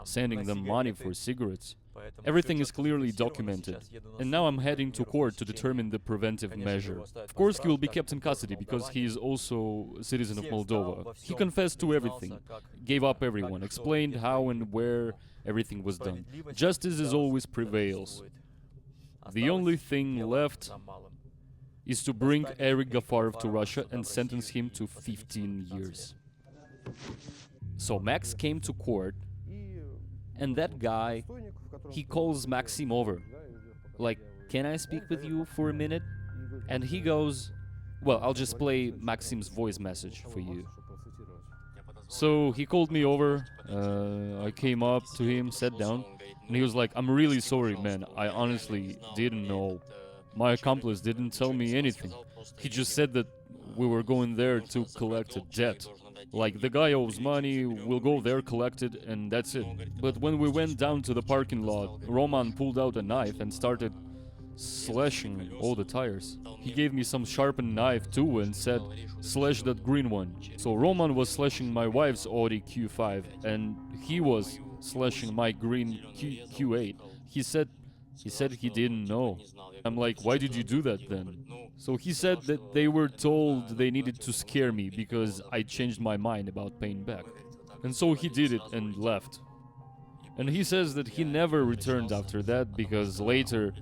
sending them money for cigarettes. Everything is clearly documented, and now I'm heading to court to determine the preventive measure. Of course, he will be kept in custody because he is also a citizen of Moldova. He confessed to everything, gave up everyone, explained how and where everything was done. Justice as always prevails. The only thing left is to bring Erik Gafarov to Russia and sentence him to 15 years. So Max came to court, and that guy, he calls Maxim over. Like, can I speak with you for a minute? And he goes, well, I'll just play Maxim's voice message for you. So he called me over, I came up to him, sat down, and he was like, I'm really sorry, man, I honestly didn't know. My accomplice didn't tell me anything. He just said that we were going there to collect a debt. Like, the guy owes money, we'll go there, collect it, and that's it. But when we went down to the parking lot, Roman pulled out a knife and started slashing all the tires. He gave me some sharpened knife too and said, slash that green one. So Roman was slashing my wife's Audi Q5 and he was slashing my green Q8. He said he didn't know. I'm like, why did you do that then? So he said that they were told they needed to scare me because I changed my mind about paying back. And so he did it and left. And he says that he never returned after that because later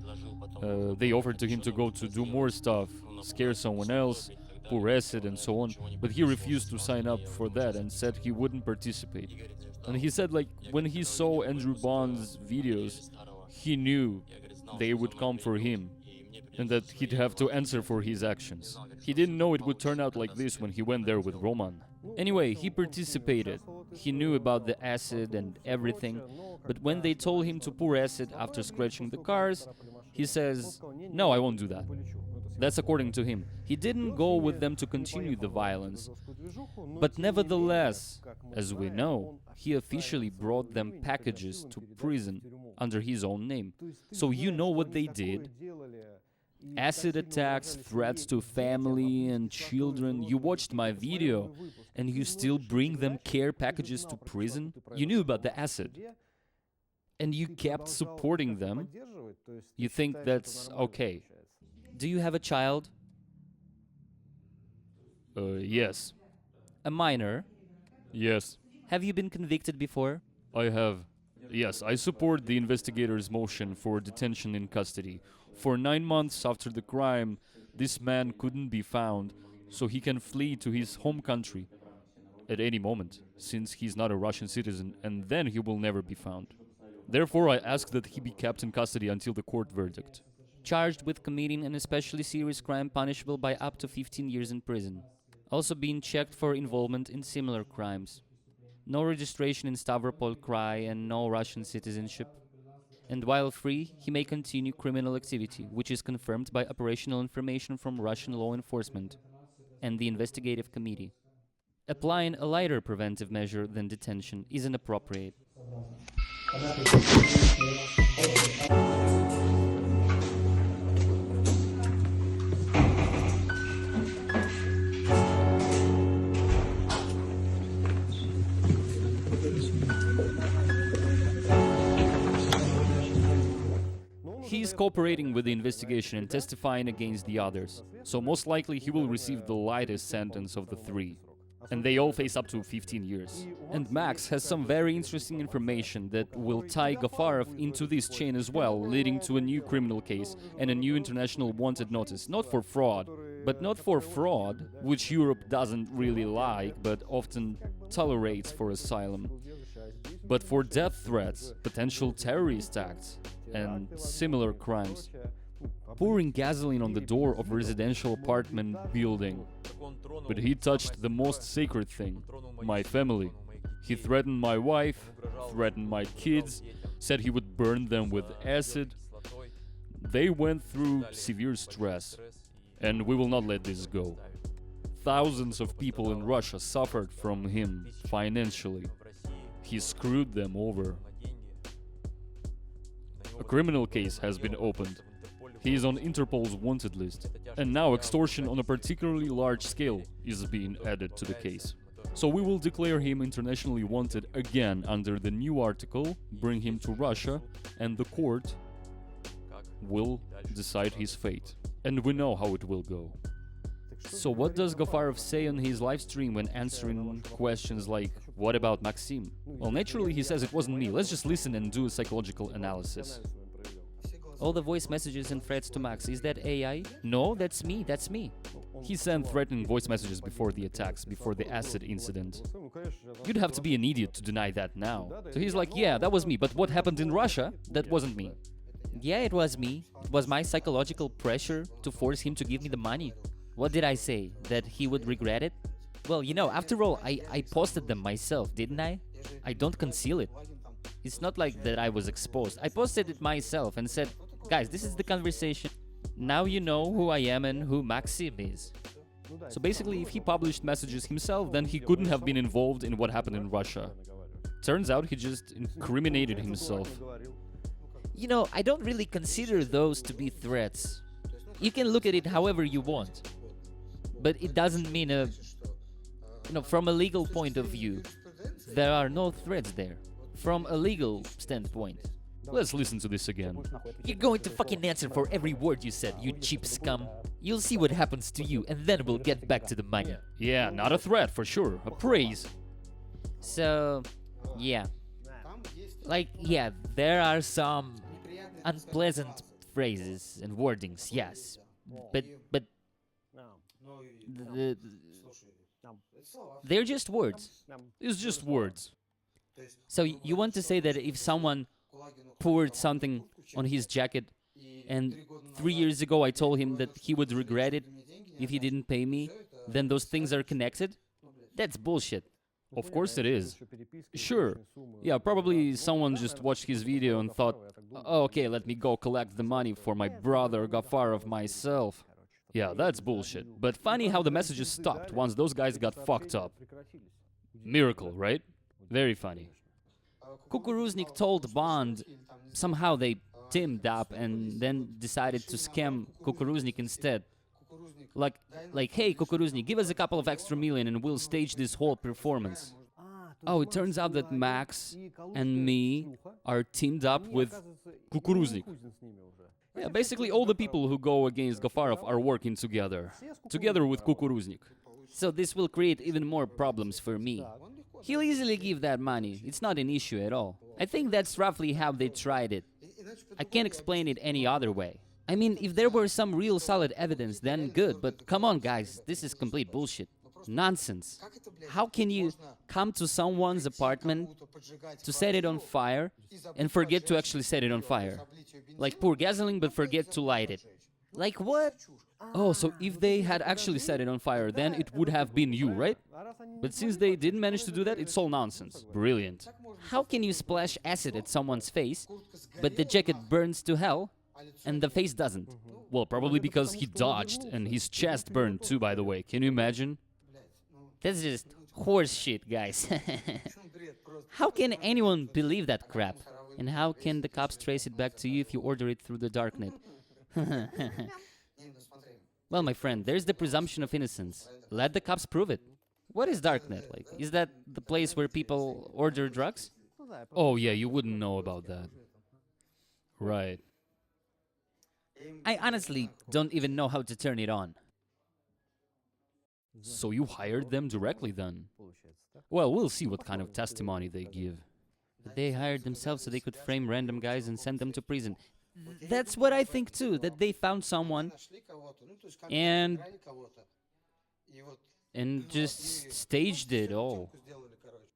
they offered to him to go to do more stuff, scare someone else, pour acid and so on, but he refused to sign up for that and said he wouldn't participate. And he said, like, when he saw Andrew Bond's videos, he knew they would come for him and that he'd have to answer for his actions. He didn't know it would turn out like this when he went there with Roman. Anyway, he participated. He knew about the acid and everything, but when they told him to pour acid after scratching the cars, he says, "No, I won't do that." That's according to him. He didn't go with them to continue the violence. But nevertheless, as we know, he officially brought them packages to prison under his own name. So you know what they did? Acid attacks, threats to family and children. You watched my video and you still bring them care packages to prison? You knew about the acid. And you kept supporting them. You think that's okay? Do you have a child? Yes. A minor? Yes. Have you been convicted before? I have. Yes, I support the investigators' motion for detention in custody. For 9 months after the crime, this man couldn't be found, so he can flee to his home country at any moment, since he's not a Russian citizen, and then he will never be found. Therefore, I ask that he be kept in custody until the court verdict. Charged with committing an especially serious crime punishable by up to 15 years in prison. Also being checked for involvement in similar crimes. No registration in Stavropol Krai and no Russian citizenship. And while free, he may continue criminal activity, which is confirmed by operational information from Russian law enforcement and the investigative committee. Applying a lighter preventive measure than detention is inappropriate. He is cooperating with the investigation and testifying against the others, so most likely he will receive the lightest sentence of the three. And they all face up to 15 years. And Max has some very interesting information that will tie Gafarov into this chain as well, leading to a new criminal case and a new international wanted notice. Not for fraud, but not for fraud, which Europe doesn't really like, but often tolerates for asylum, but for death threats, potential terrorist acts, and similar crimes. Pouring gasoline on the door of a residential apartment building. But he touched the most sacred thing, my family. He threatened my wife, threatened my kids, said he would burn them with acid. They went through severe stress, and we will not let this go. Thousands of people in Russia suffered from him financially. He screwed them over. A criminal case has been opened. He is on Interpol's wanted list, and now extortion on a particularly large scale is being added to the case. So we will declare him internationally wanted again under the new article, bring him to Russia, and the court will decide his fate. And we know how it will go. So what does Gafarov say on his live stream when answering questions like, what about Maxim? Well, naturally he says it wasn't me. Let's just listen and do a psychological analysis. All the voice messages and threats to Max, is that AI? No, that's me, that's me. He sent threatening voice messages before the attacks, before the acid incident. You'd have to be an idiot to deny that now. So he's like, yeah, that was me, but what happened in Russia, that wasn't me. Yeah, it was me. It was my psychological pressure to force him to give me the money. What did I say? That he would regret it? Well, you know, after all, I posted them myself, didn't I? I don't conceal it. It's not like that I was exposed. I posted it myself and said, guys, this is the conversation. Now you know who I am and who Maxim is. So basically, if he published messages himself, then he couldn't have been involved in what happened in Russia. Turns out he just incriminated himself. You know, I don't really consider those to be threats. You can look at it however you want. But it doesn't mean from a legal point of view, there are no threats there. From a legal standpoint. Let's listen to this again. You're going to fucking answer for every word you said, you cheap scum. You'll see what happens to you, and then we'll get back to the money. Yeah, not a threat, for sure. A praise. So, yeah. Yeah, there are some unpleasant phrases and wordings, yes. But they're just words. It's just words. So you want to say that if someone poured something on his jacket and 3 years ago I told him that he would regret it if he didn't pay me, then those things are connected? That's bullshit. Of course it is. Sure. Yeah, probably someone just watched his video and thought, "Oh, okay, let me go collect the money for my brother Gafarov myself." Yeah, that's bullshit. But funny how the messages stopped once those guys got fucked up. Miracle, right? Very funny. Kukuruznik told Bond somehow they teamed up and then decided to scam Kukuruznik instead. Like, hey, Kukuruznik, give us a couple of extra million and we'll stage this whole performance. Oh, it turns out that Max and me are teamed up with Kukuruznik. Yeah, basically all the people who go against Gafarov are working together with Kukuruznik. So this will create even more problems for me. He'll easily give that money. It's not an issue at all. I think that's roughly how they tried it. I can't explain it any other way. I mean, if there were some real solid evidence, then good, but come on, guys, this is complete bullshit. Nonsense. How can you come to someone's apartment to set it on fire and forget to actually set it on fire? Like pour gasoline but forget to light it. Like what? Oh, so if they had actually set it on fire, then it would have been you, right? But since they didn't manage to do that, it's all nonsense. Brilliant. How can you splash acid at someone's face, but the jacket burns to hell, and the face doesn't? Well, probably because he dodged, and his chest burned too, by the way. Can you imagine? That's just horse shit, guys. How can anyone believe that crap? And how can the cops trace it back to you if you order it through the darknet? Well, my friend, there's the presumption of innocence. Let the cops prove it. What is darknet? Like, is that the place where people order drugs? Oh yeah, you wouldn't know about that. Right. I honestly don't even know how to turn it on. So you hired them directly then? Well, we'll see what kind of testimony they give. They hired themselves so they could frame random guys and send them to prison. That's what I think too, that they found someone and just staged it all.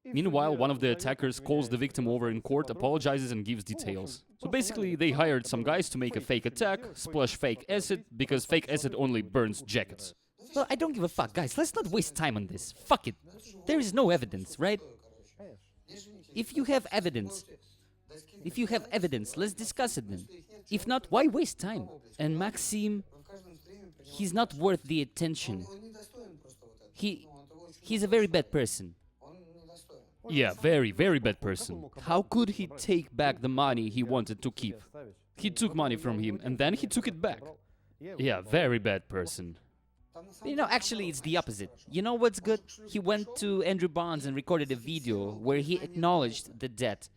Meanwhile, one of the attackers calls the victim over in court, apologizes and gives details. So basically, they hired some guys to make a fake attack, splash fake acid, because fake acid only burns jackets. Well, I don't give a fuck, guys. Let's not waste time on this. Fuck it. There is no evidence, right? If you have evidence, let's discuss it then. If not, why waste time? And Maxim, he's not worth the attention. He's a very bad person. Yeah, very, very bad person. How could he take back the money he wanted to keep? He took money from him and then he took it back. Yeah, very bad person. You know, actually, it's the opposite. You know what's good? He went to Andrew Bonds and recorded a video where he acknowledged the debt.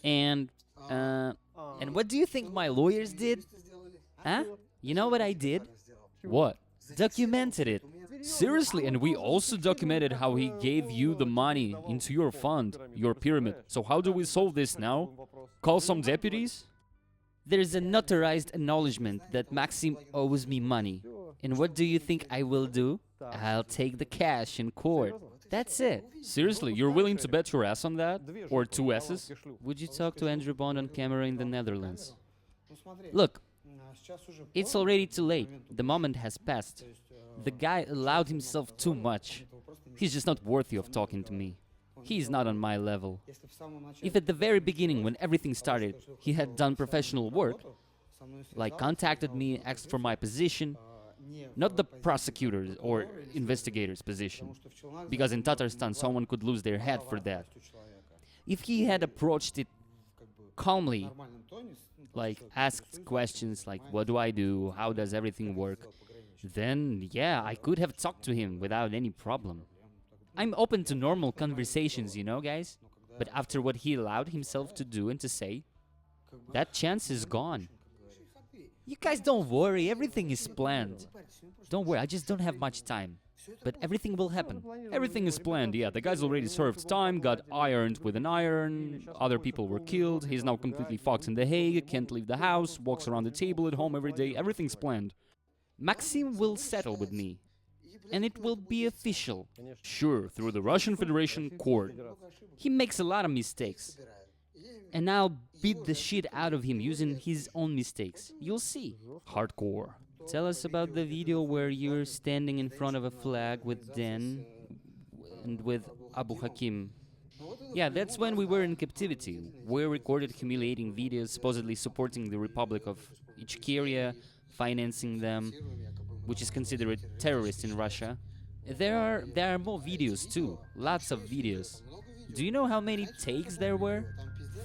And what do you think my lawyers did? Huh? You know what I did? What? Documented it. Seriously, and we also documented how he gave you the money into your fund, your pyramid. So how do we solve this now? Call some deputies? There's a notarized acknowledgement that Maxim owes me money. And what do you think I will do? I'll take the cash in court. That's it. Seriously, you're willing to bet your ass on that? Or two asses? Would you talk to Andrew Bond on camera in the Netherlands? Look, it's already too late. The moment has passed. The guy allowed himself too much. He's just not worthy of talking to me. He's not on my level. If at the very beginning, when everything started, he had done professional work, like contacted me, asked for my position, not the prosecutor's or investigator's position, because in Tatarstan someone could lose their head for that. If he had approached it calmly, like asked questions like, what do I do, how does everything work, then yeah, I could have talked to him without any problem. I'm open to normal conversations, you know, guys? But after what he allowed himself to do and to say, that chance is gone. You guys don't worry, everything is planned. Don't worry, I just don't have much time. But everything will happen. Everything is planned, yeah. The guy's already served time, got ironed with an iron, other people were killed, he's now completely fucked in The Hague, can't leave the house, walks around the table at home every day, everything's planned. Maxim will settle with me. And it will be official. Sure, through the Russian Federation court. He makes a lot of mistakes. And I'll beat the shit out of him using his own mistakes. You'll see. Hardcore. Tell us about the video where you're standing in front of a flag with Dan and with Abu Hakim. Yeah, that's when we were in captivity. We recorded humiliating videos supposedly supporting the Republic of Ichkeria, financing them, which is considered terrorist in Russia. There are more videos too, lots of videos. Do you know how many takes there were?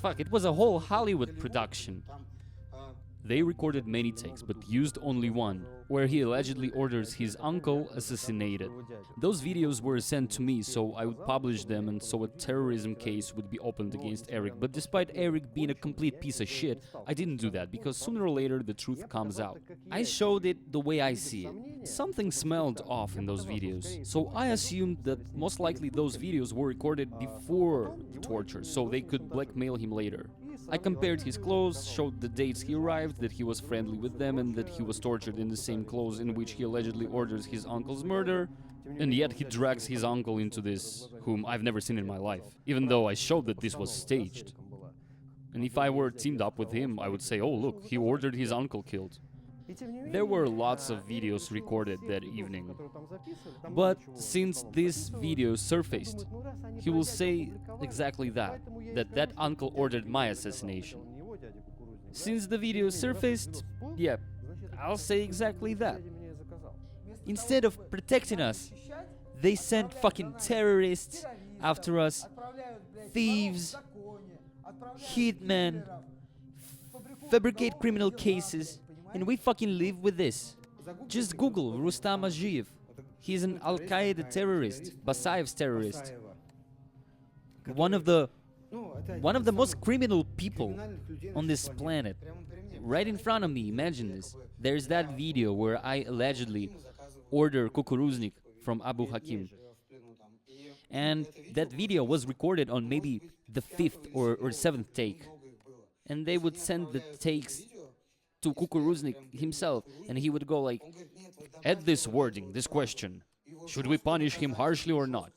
Fuck, it was a whole Hollywood production. They recorded many takes, but used only one, where he allegedly orders his uncle assassinated. Those videos were sent to me, so I would publish them and so a terrorism case would be opened against Erik. But despite Erik being a complete piece of shit, I didn't do that, because sooner or later the truth comes out. I showed it the way I see it. Something smelled off in those videos, so I assumed that most likely those videos were recorded before the torture, so they could blackmail him later. I compared his clothes, showed the dates he arrived, that he was friendly with them, and that he was tortured in the same clothes in which he allegedly orders his uncle's murder. And yet he drags his uncle into this, whom I've never seen in my life, even though I showed that this was staged. And if I were teamed up with him, I would say, oh look, he ordered his uncle killed. There were lots of videos recorded that evening. But since this video surfaced, he will say exactly that that uncle ordered my assassination. Since the video surfaced, yeah, I'll say exactly that. Instead of protecting us, they sent fucking terrorists after us, thieves, hitmen, fabricate criminal cases, and we fucking live with this. Just Google Rustam Ajiyev. He's an Al-Qaeda terrorist, Basayev's terrorist. One of the most criminal people on this planet. Right in front of me, imagine this. There's that video where I allegedly order kukuruznik from Abu Hakim. And that video was recorded on maybe the 5th or 7th take. And they would send the takes to Kukuruznik himself, and he would go like, add this wording, this question, should we punish him harshly or not?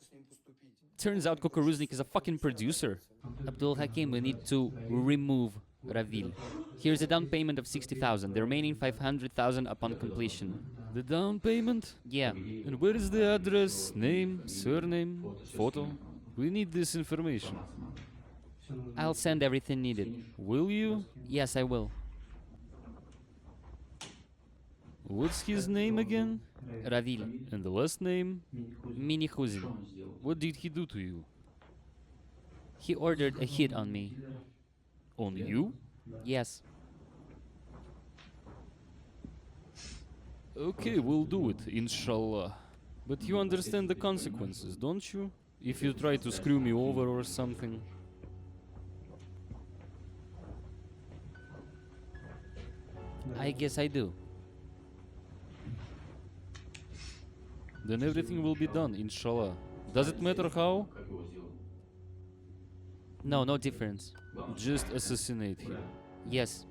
Turns out Kukuruznik is a fucking producer. Abdul Hakim, we need to remove Ravil. Here's a down payment of 60,000, the remaining 500,000 upon completion. The down payment? Yeah. And where is the address, name, surname, photo? We need this information. I'll send everything needed. Will you? Yes, I will. What's his name again? Ravil. And the last name? Minikhuzin. What did he do to you? He ordered a hit on me. On you? Yes. Okay, we'll do it, inshallah. But you understand the consequences, don't you? If you try to screw me over or something. I guess I do. Then everything will be done, inshallah. Does it matter how? No, no difference. Just assassinate him. Yes.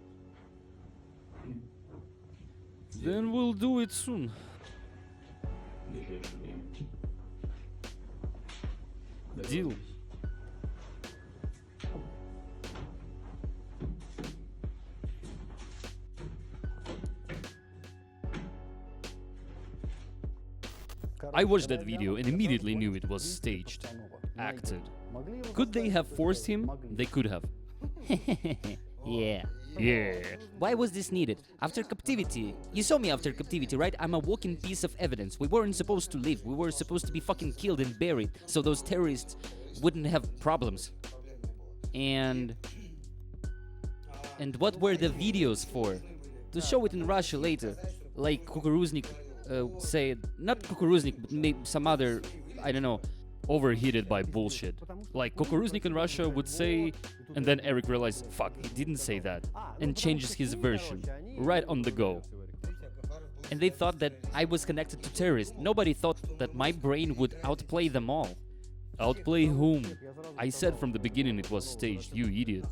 Then we'll do it soon. Deal. I watched that video and immediately knew it was staged, acted. Could they have forced him? They could have. Yeah. Yeah. Why was this needed? After captivity. You saw me after captivity, right? I'm a walking piece of evidence. We weren't supposed to live. We were supposed to be fucking killed and buried, so those terrorists wouldn't have problems. And what were the videos for? To show it in Russia later. Like Kukuruznik said, not Kukuruznik, but maybe some other, I don't know, Overheated by bullshit. Like Kukuruznik in Russia would say, and then Erik realized, fuck, he didn't say that, and changes his version, right on the go. And they thought that I was connected to terrorists. Nobody thought that my brain would outplay them all. Outplay whom? I said from the beginning it was staged, you idiot.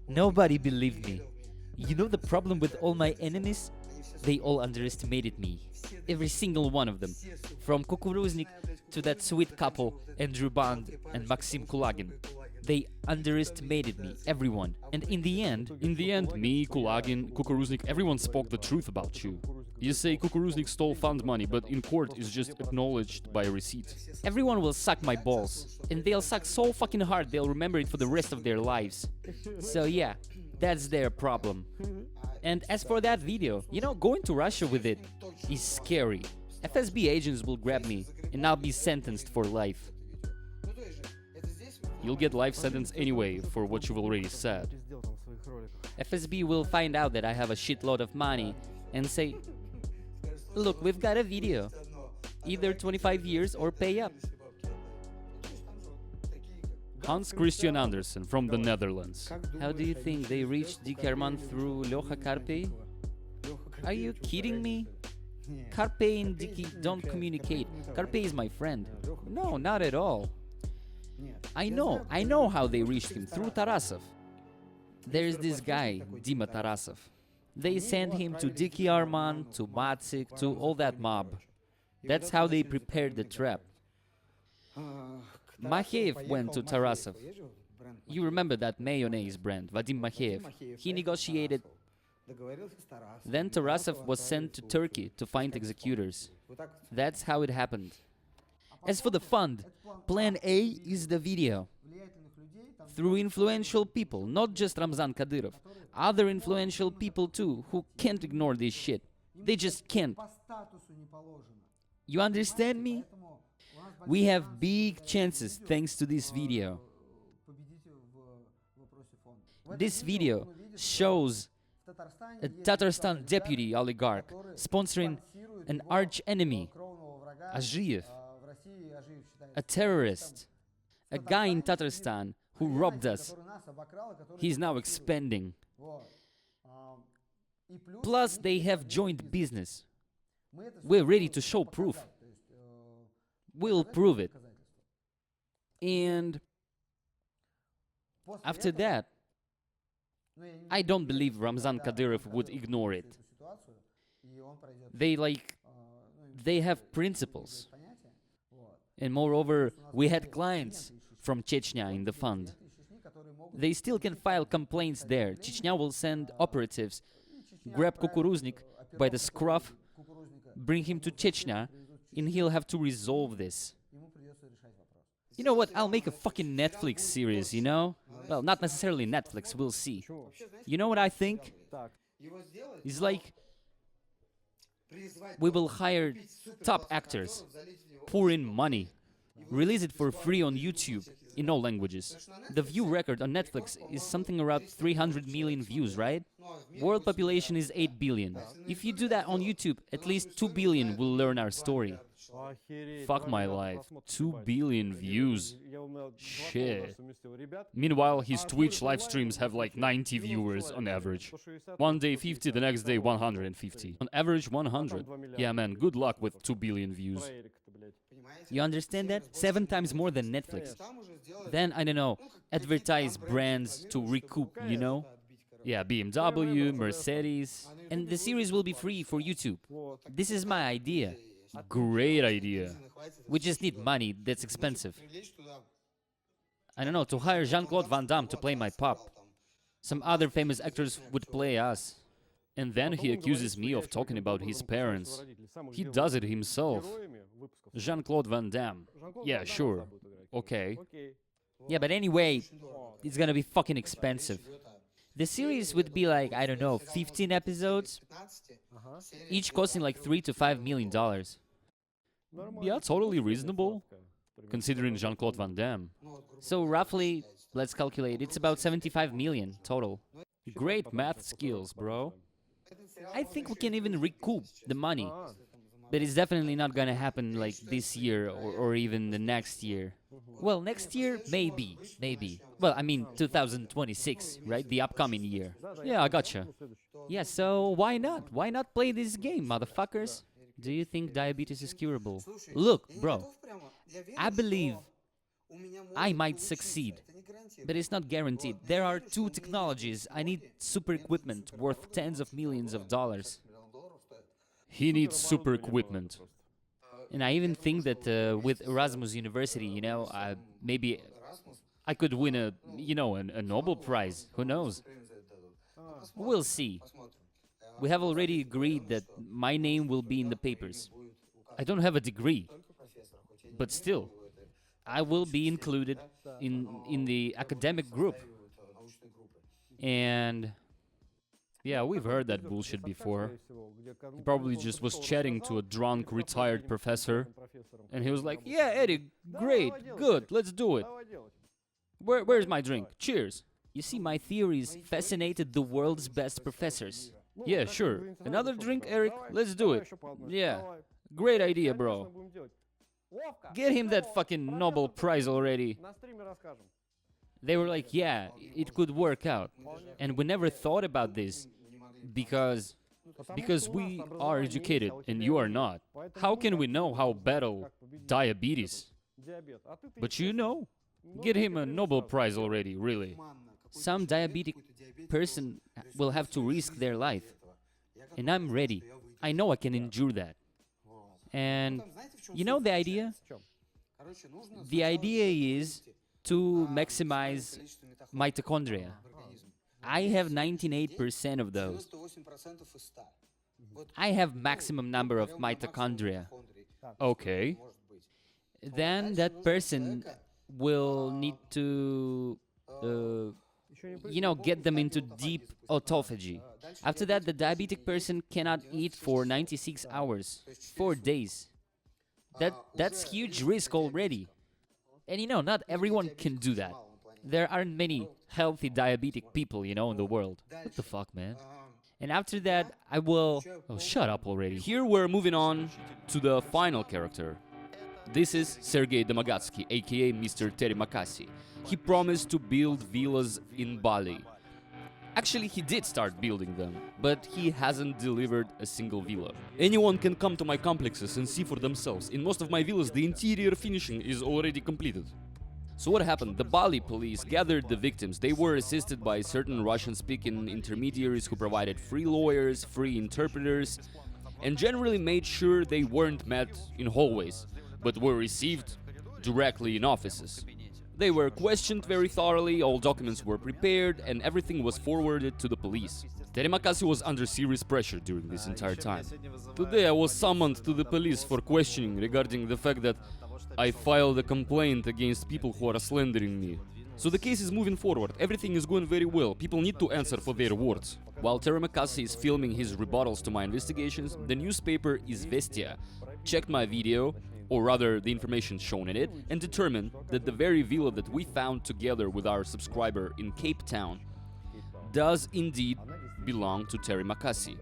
Nobody believed me. You know the problem with all my enemies? They all underestimated me. Every single one of them. From Kukuruznik to that sweet couple, Andrew Bond and Maxim Kulagin. They underestimated me, everyone. And in the end, me, Kulagin, Kukuruznik, everyone spoke the truth about you. You say Kukuruznik stole fund money, but in court is just acknowledged by a receipt. Everyone will suck my balls. And they'll suck so fucking hard they'll remember it for the rest of their lives. So yeah, that's their problem. And as for that video, you know, going to Russia with it is scary. FSB agents will grab me and I'll be sentenced for life. You'll get life sentence anyway for what you've already said. FSB will find out that I have a shitload of money and say, look, we've got a video. Either 25 years or pay up. Hans Christian Andersen from the Netherlands. How do you think they reached Dikerman through Ljoha Karpei? Are you kidding me? Karpei and Diki don't communicate. Karpei is my friend. No, not at all. I know how they reached him, through Tarasov. There's this guy, Dima Tarasov. They sent him to Diki Arman, to Matsik, to all that mob. That's how they prepared the trap. Makheyev went to Tarasov. You remember that mayonnaise brand, Vadim Makheyev. He negotiated. Then Tarasov was sent to Turkey to find executors. That's how it happened. As for the fund, plan A is the video. Through influential people, not just Ramzan Kadyrov, other influential people too, who can't ignore this shit. They just can't. You understand me? We have big chances thanks to this video. This video shows a Tatarstan deputy oligarch sponsoring an arch enemy, Ajiyev, a terrorist, a guy in Tatarstan who robbed us. He's now expanding. Plus, they have joint business. We're ready to show proof. We'll prove it. And after that, I don't believe Ramzan Kadyrov would ignore it. They have principles. And moreover, we had clients from Chechnya in the fund. They still can file complaints there. Chechnya will send operatives, grab Kukuruznik by the scruff, bring him to Chechnya, and he'll have to resolve this. You know what? I'll make a fucking Netflix series, you know? Well, not necessarily Netflix, we'll see. You know what I think? It's like we will hire top actors, pour in money, release it for free on YouTube in all languages. The view record on Netflix is something around 300 million views, right? World population is 8 billion. If you do that on YouTube, at least 2 billion will learn our story. Fuck my life. 2 billion views. Shit. Meanwhile, his Twitch live streams have like 90 viewers on average. One day 50, the next day 150. On average 100. Yeah man, good luck with 2 billion views. You understand that? 7 times more than Netflix. Then, I don't know, advertise brands to recoup, you know? Yeah, BMW, Mercedes. And the series will be free for YouTube. This is my idea. Great idea. We just need money, that's expensive. I don't know, to hire Jean-Claude Van Damme to play my pop. Some other famous actors would play us. And then he accuses me of talking about his parents. He does it himself. Jean-Claude Van Damme. Yeah, sure. Okay. Yeah, but anyway, it's gonna be fucking expensive. The series would be like, I don't know, 15 episodes, each costing like $3 to $5 million. Yeah, totally reasonable, considering Jean-Claude Van Damme. So roughly, let's calculate, it's about 75 million total. Great math skills, bro. I think we can even recoup the money. But it's definitely not gonna happen like this year or even the next year. Well, next year, maybe. Well, I mean 2026, right? The upcoming year. Yeah, I gotcha. Yeah, so why not? Why not play this game, motherfuckers? Do you think diabetes is curable? Look, bro, I believe I might succeed, but it's not guaranteed. There are 2 technologies. I need super equipment worth tens of millions of dollars. He needs super equipment. And I even think that with Erasmus University, you know, maybe I could win a Nobel Prize. Who knows? We'll see. We have already agreed that my name will be in the papers. I don't have a degree, but still, I will be included in the academic group. And yeah, we've heard that bullshit before. He probably just was chatting to a drunk, retired professor, and he was like, "Yeah, Eddie, great, good, let's do it. Where's my drink? Cheers." You see, my theories fascinated the world's best professors. Yeah, sure. Another drink, Eric? Let's do it. Yeah. Great idea, bro. Get him that fucking Nobel Prize already. They were like, yeah, it could work out. And we never thought about this because we are educated and you are not. How can we know how battle diabetes? But you know, get him a Nobel Prize already, really. Some diabetic person will have to risk their life. And I'm ready. I know I can endure that. And you know the idea? The idea is to maximize mitochondria. I have 98% of those. I have maximum number of mitochondria. Okay. Then that person will need to get them into deep autophagy. After that, the diabetic person cannot eat for 96 hours, 4 days. That's huge risk already. And not everyone can do that. There aren't many healthy diabetic people, in the world. What the fuck, man? And after that, I will... Oh, shut up already. Here we're moving on to the final character. This is Sergei Domogatskii, aka Mr. Terimakasih. He promised to build villas in Bali. Actually, he did start building them, but he hasn't delivered a single villa. Anyone can come to my complexes and see for themselves. In most of my villas, the interior finishing is already completed. So what happened? The Bali police gathered the victims. They were assisted by certain Russian-speaking intermediaries who provided free lawyers, free interpreters, and generally made sure they weren't met in hallways, but were received directly in offices. They were questioned very thoroughly, all documents were prepared, and everything was forwarded to the police. Terimakasih was under serious pressure during this entire time. Today I was summoned to the police for questioning regarding the fact that I filed a complaint against people who are slandering me. So the case is moving forward, everything is going very well, people need to answer for their words. While Terimakasih is filming his rebuttals to my investigations, the newspaper Izvestia checked my video, or rather the information shown in it, and determined that the very villa that we found together with our subscriber in Cape Town does indeed belong to Terimakasih.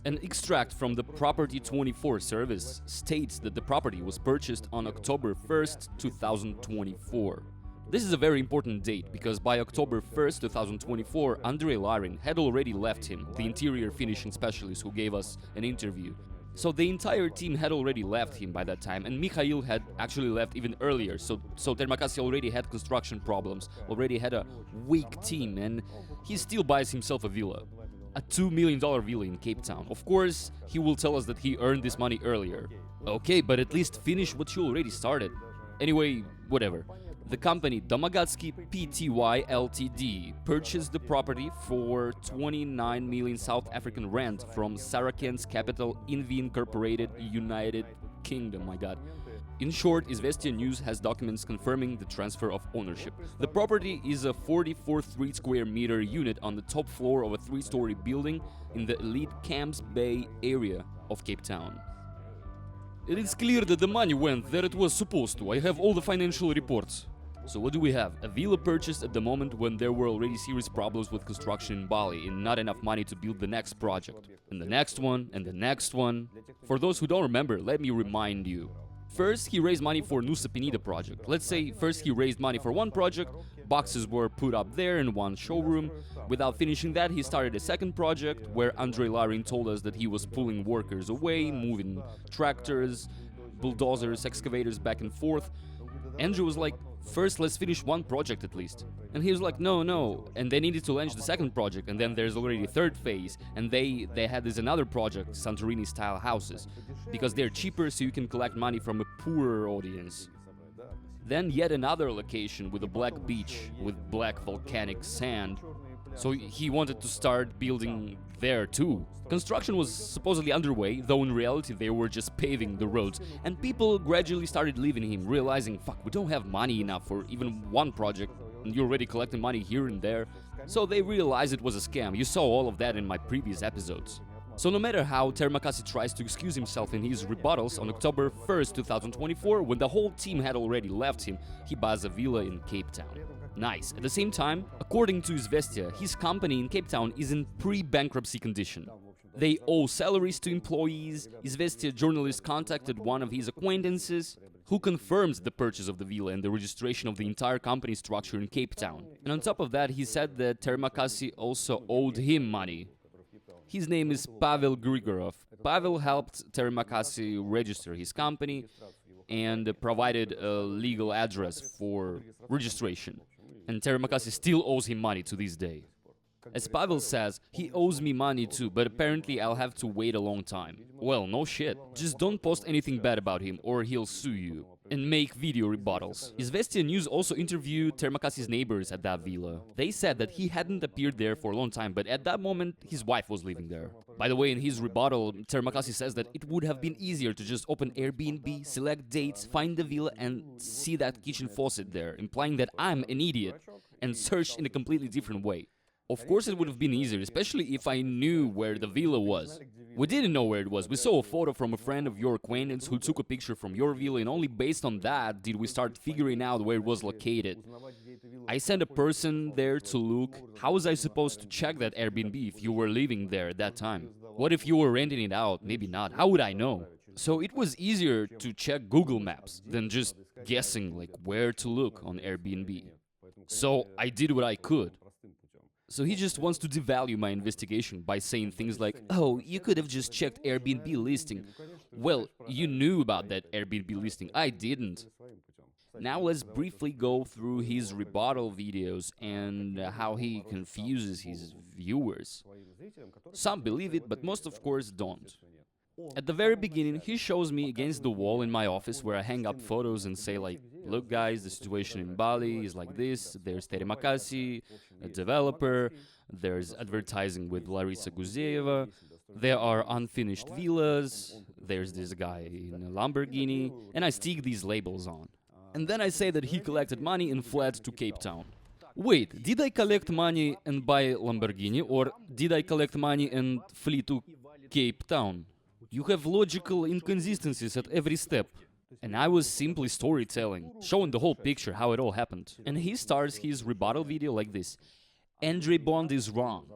An extract from the Property 24 service states that the property was purchased on October 1st, 2024. This is a very important date because by October 1st, 2024, Andrei Larin had already left him, the interior finishing specialist who gave us an interview. So the entire team had already left him by that time, and Mikhail had actually left even earlier, so Terimakasih already had construction problems, already had a weak team, and he still buys himself a villa. A $2 million villa in Cape Town. Of course, he will tell us that he earned this money earlier. Okay, but at least finish what you already started. Anyway, whatever. The company Domogatskii Pty Ltd purchased the property for 29 million South African rand from Saraken's capital in the incorporated United Kingdom, my god. In short, Izvestia News has documents confirming the transfer of ownership. The property is a 44 square meter unit on the top floor of a 3-story building in the elite Camps Bay area of Cape Town. It is clear that the money went where it was supposed to. I have all the financial reports. So what do we have? A villa purchased at the moment when there were already serious problems with construction in Bali and not enough money to build the next project. And the next one, and the next one. For those who don't remember, let me remind you. First, he raised money for Nusa Penida project. Let's say first he raised money for one project, boxes were put up there in one showroom. Without finishing that, he started a second project where Andrei Larin told us that he was pulling workers away, moving tractors, bulldozers, excavators back and forth. Andrew was like, first let's finish one project at least. And he was like, no, and they needed to launch the second project, and then there's already a third phase, and they had this another project, Santorini style houses, because they're cheaper so you can collect money from a poorer audience. Then yet another location with a black beach with black volcanic sand. So he wanted to start building there too. Construction was supposedly underway, though in reality they were just paving the roads, and people gradually started leaving him, realizing, fuck, we don't have money enough for even one project, and you're already collecting money here and there. So they realized it was a scam. You saw all of that in my previous episodes. So no matter how Terimakasih tries to excuse himself in his rebuttals, on October 1st, 2024, when the whole team had already left him, he buys a villa in Cape Town. Nice. At the same time, according to Izvestia, his company in Cape Town is in pre-bankruptcy condition. They owe salaries to employees. Izvestia journalist contacted one of his acquaintances, who confirms the purchase of the villa and the registration of the entire company structure in Cape Town. And on top of that, he said that Terimakasih also owed him money. His name is Pavel Grigorov. Pavel helped Terimakasih register his company and provided a legal address for registration. And Terimakasih still owes him money to this day. As Pavel says, he owes me money too, but apparently I'll have to wait a long time. Well, no shit. Just don't post anything bad about him or he'll sue you. And make video rebuttals. Izvestia News also interviewed Terimakasih's neighbors at that villa. They said that he hadn't appeared there for a long time, but at that moment his wife was living there. By the way, in his rebuttal, Terimakasih says that it would have been easier to just open Airbnb, select dates, find the villa and see that kitchen faucet there, implying that I'm an idiot and searched in a completely different way. Of course it would have been easier, especially if I knew where the villa was. We didn't know where it was. We saw a photo from a friend of your acquaintance who took a picture from your villa, and only based on that did we start figuring out where it was located. I sent a person there to look. How was I supposed to check that Airbnb if you were living there at that time? What if you were renting it out? Maybe not. How would I know? So it was easier to check Google Maps than just guessing like where to look on Airbnb. So I did what I could. So he just wants to devalue my investigation by saying things like, oh, you could have just checked Airbnb listing. Well, you knew about that Airbnb listing. I didn't. Now let's briefly go through his rebuttal videos and how he confuses his viewers. Some believe it, but most of course don't. At the very beginning, he shows me against the wall in my office where I hang up photos and say like, look guys, the situation in Bali is like this, there's Terimakasih, a developer, there's advertising with Larisa Guzeyeva, there are unfinished villas, there's this guy in a Lamborghini, and I stick these labels on. And then I say that he collected money and fled to Cape Town. Wait, did I collect money and buy Lamborghini, or did I collect money and flee to Cape Town? You have logical inconsistencies at every step. And I was simply storytelling, showing the whole picture, how it all happened. And he starts his rebuttal video like this. Andrei Bond is wrong.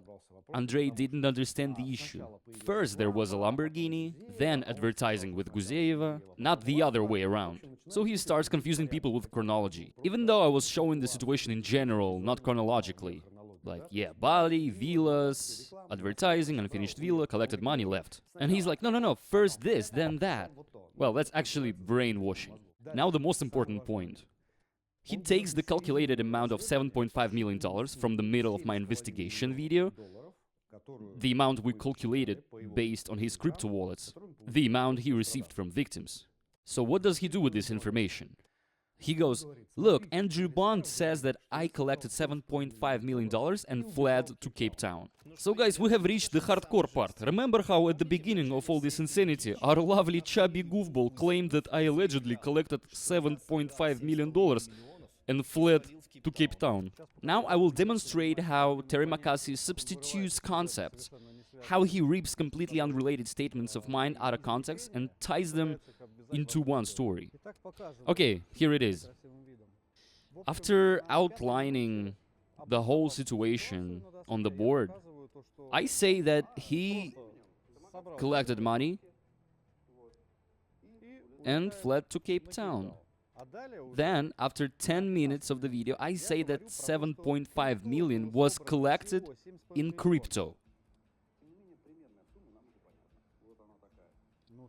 Andrei didn't understand the issue. First there was a Lamborghini, then advertising with Guzeyeva, not the other way around. So he starts confusing people with chronology. Even though I was showing the situation in general, not chronologically. Like, yeah, Bali, villas, advertising, unfinished villa, collected money, left. And he's like, no, first this, then that. Well, that's actually brainwashing. Now the most important point. He takes the calculated amount of $7.5 million from the middle of my investigation video, the amount we calculated based on his crypto wallets, the amount he received from victims. So what does he do with this information? He goes, look, Andrew Bond says that I collected $7.5 million and fled to Cape Town. So guys, we have reached the hardcore part. Remember how at the beginning of all this insanity, our lovely chubby goofball claimed that I allegedly collected $7.5 million and fled to Cape Town. Now I will demonstrate how Terimakasih substitutes concepts, how he rips completely unrelated statements of mine out of context and ties them into one story. Okay, here it is. After outlining the whole situation on the board, I say that he collected money and fled to Cape Town. Then, after 10 minutes of the video, I say that 7.5 million was collected in crypto.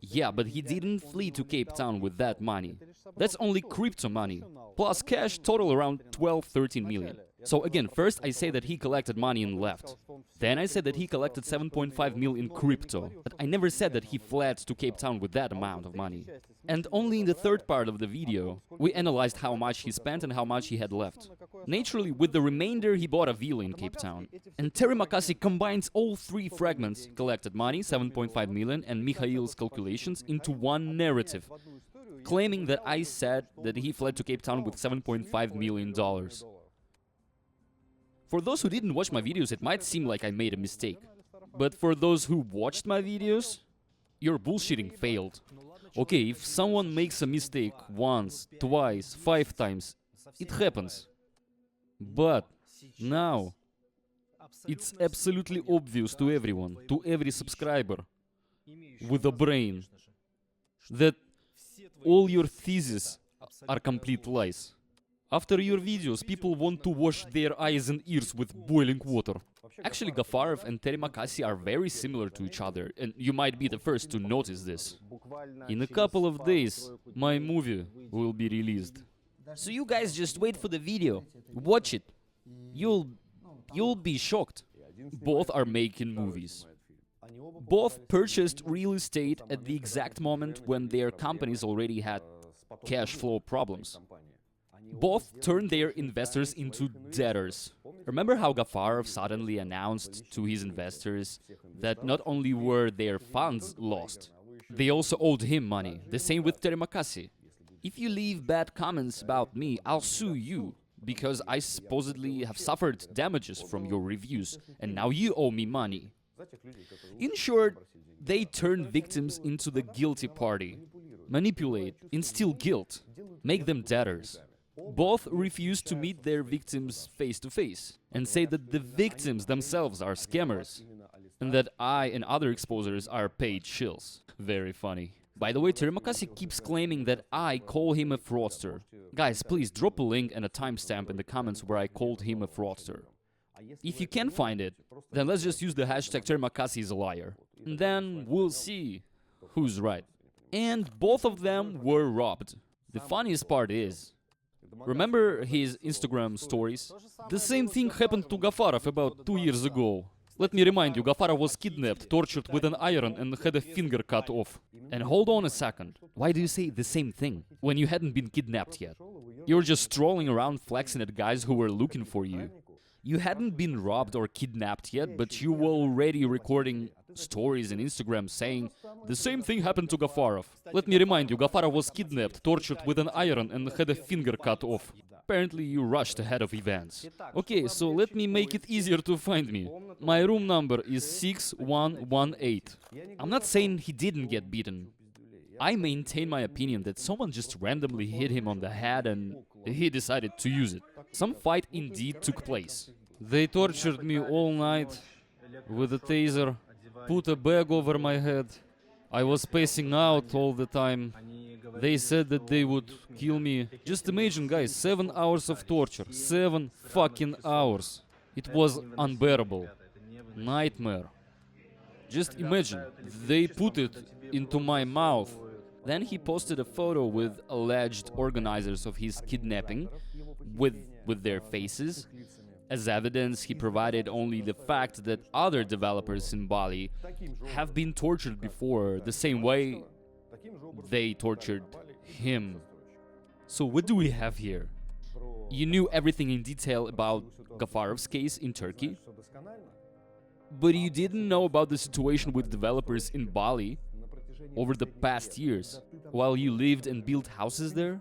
Yeah, but he didn't flee to Cape Town with that money. That's only crypto money, plus cash, total around 12-13 million. So again, first I say that he collected money and left. Then I said that he collected 7.5 million in crypto. But I never said that he fled to Cape Town with that amount of money. And only in the third part of the video, we analyzed how much he spent and how much he had left. Naturally, with the remainder, he bought a villa in Cape Town. And Terimakasih combines all three fragments, collected money, 7.5 million, and Mikhail's calculations into one narrative, claiming that I said that he fled to Cape Town with $7.5 million. For those who didn't watch my videos, it might seem like I made a mistake. But for those who watched my videos, your bullshitting failed. Okay, if someone makes a mistake once, twice, 5 times, it happens. But now, it's absolutely obvious to everyone, to every subscriber with a brain, that all your theses are complete lies. After your videos, people want to wash their eyes and ears with boiling water. Actually, Gafarov and Terimakasih are very similar to each other, and you might be the first to notice this. In a couple of days, my movie will be released. So you guys just wait for the video, watch it. You'll be shocked. Both are making movies. Both purchased real estate at the exact moment when their companies already had cash flow problems. Both turned their investors into debtors. Remember how Gafarov suddenly announced to his investors that not only were their funds lost, they also owed him money. The same with Terimakasih. If you leave bad comments about me, I'll sue you, because I supposedly have suffered damages from your reviews, and now you owe me money. In short, they turn victims into the guilty party, manipulate, instill guilt, make them debtors. Both refuse to meet their victims face to face and say that the victims themselves are scammers and that I and other exposers are paid shills. Very funny. By the way, Terimakasih keeps claiming that I call him a fraudster. Guys, please drop a link and a timestamp in the comments where I called him a fraudster. If you can find it, then let's just use the hashtag Terimakasih is a liar. And then we'll see who's right. And both of them were robbed. The funniest part is, remember his Instagram stories? The same thing happened to Gafarov about 2 years ago. Let me remind you, Gafarov was kidnapped, tortured with an iron and had a finger cut off. And hold on a second, why do you say the same thing when you hadn't been kidnapped yet? You were just strolling around flexing at guys who were looking for you. You hadn't been robbed or kidnapped yet, but you were already recording stories on Instagram saying, the same thing happened to Gafarov. Let me remind you, Gafarov was kidnapped, tortured with an iron and had a finger cut off. Apparently you rushed ahead of events. Okay, so let me make it easier to find me. My room number is 6118. I'm not saying he didn't get beaten. I maintain my opinion that someone just randomly hit him on the head and he decided to use it. Some fight indeed took place. They tortured me all night with a taser, put a bag over my head. I was passing out all the time. They said that they would kill me. Just imagine, guys, 7 hours of torture. 7 fucking hours. It was unbearable. Nightmare. Just imagine, they put it into my mouth. Then he posted a photo with alleged organizers of his kidnapping, with their faces. As evidence, he provided only the fact that other developers in Bali have been tortured before, the same way they tortured him. So what do we have here? You knew everything in detail about Gafarov's case in Turkey, but you didn't know about the situation with developers in Bali over the past years, while you lived and built houses there?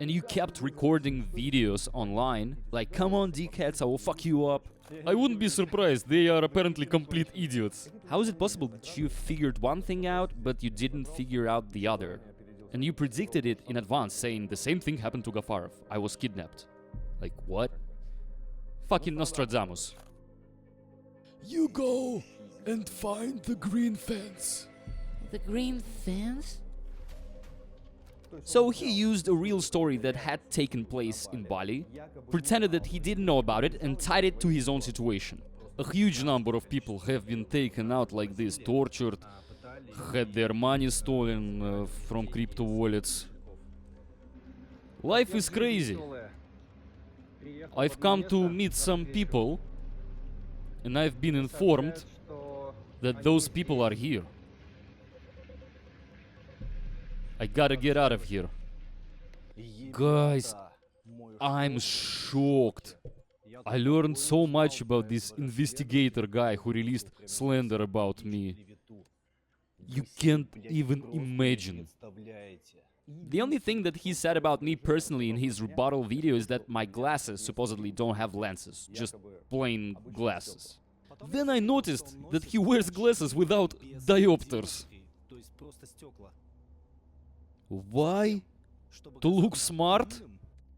And you kept recording videos online, like, come on dickheads, I will fuck you up. I wouldn't be surprised, they are apparently complete idiots. How is it possible that you figured one thing out, but you didn't figure out the other? And you predicted it in advance, saying the same thing happened to Gafarov. I was kidnapped. Like, what? Fucking Nostradamus. You go and find the green fence. The green fence? So he used a real story that had taken place in Bali, pretended that he didn't know about it, and tied it to his own situation. A huge number of people have been taken out like this, tortured, had their money stolen from crypto wallets. Life is crazy. I've come to meet some people, and I've been informed that those people are here. I gotta get out of here. Guys, I'm shocked. I learned so much about this investigator guy who released slander about me. You can't even imagine. The only thing that he said about me personally in his rebuttal video is that my glasses supposedly don't have lenses, just plain glasses. Then I noticed that he wears glasses without diopters. Why? To look smart?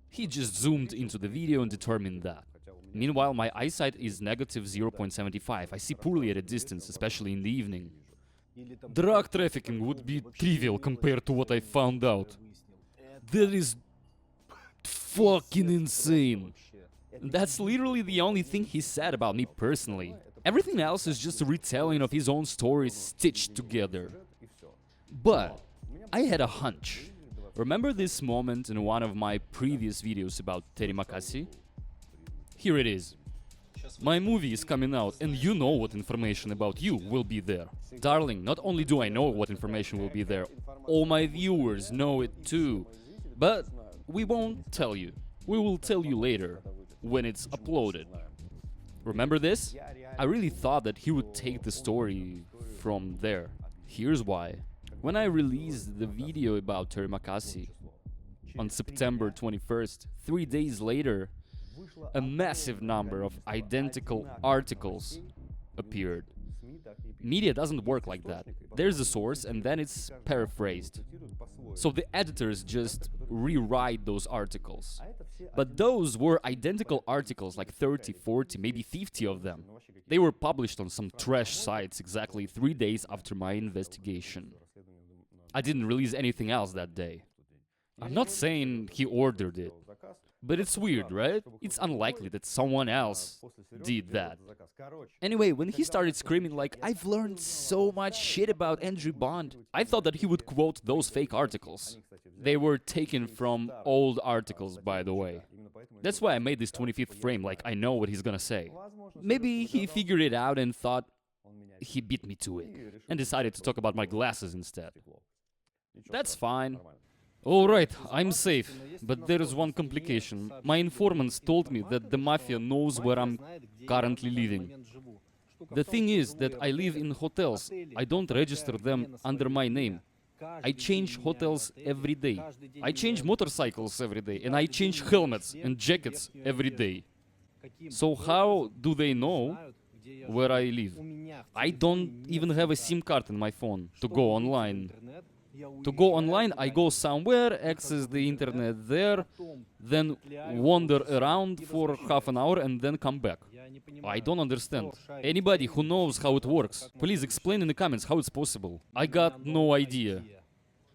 He just zoomed into the video and determined that. Meanwhile, my eyesight is negative 0.75. I see poorly at a distance, especially in the evening. Drug trafficking would be trivial compared to what I found out. That is fucking insane. That's literally the only thing he said about me personally. Everything else is just a retelling of his own stories stitched together. But I had a hunch. Remember this moment in one of my previous videos about Terimakasih? Here it is. My movie is coming out, and you know what information about you will be there. Darling, not only do I know what information will be there, all my viewers know it too. But we won't tell you. We will tell you later, when it's uploaded. Remember this? I really thought that he would take the story from there. Here's why. When I released the video about Terimakasih on September 21st, 3 days later, a massive number of identical articles appeared. Media doesn't work like that. There's a source and then it's paraphrased. So the editors just rewrite those articles. But those were identical articles, like 30, 40, maybe 50 of them. They were published on some trash sites exactly 3 days after my investigation. I didn't release anything else that day. I'm not saying he ordered it. But it's weird, right? It's unlikely that someone else did that. Anyway, when he started screaming like, "I've learned so much shit about Andrew Bond," I thought that he would quote those fake articles. They were taken from old articles, by the way. That's why I made this 25th frame, like I know what he's gonna say. Maybe he figured it out and thought he beat me to it, and decided to talk about my glasses instead. That's fine. Alright, I'm safe, but there is one complication. My informants told me that the mafia knows where I'm currently living. The thing is that I live in hotels. I don't register them under my name. I change hotels every day. I change motorcycles every day, and I change helmets and jackets every day. So how do they know where I live? I don't even have a SIM card in my phone to go online. To go online, I go somewhere, access the internet there, then wander around for half an hour and then come back. I don't understand. Anybody who knows how it works, please explain in the comments how it's possible. I got no idea.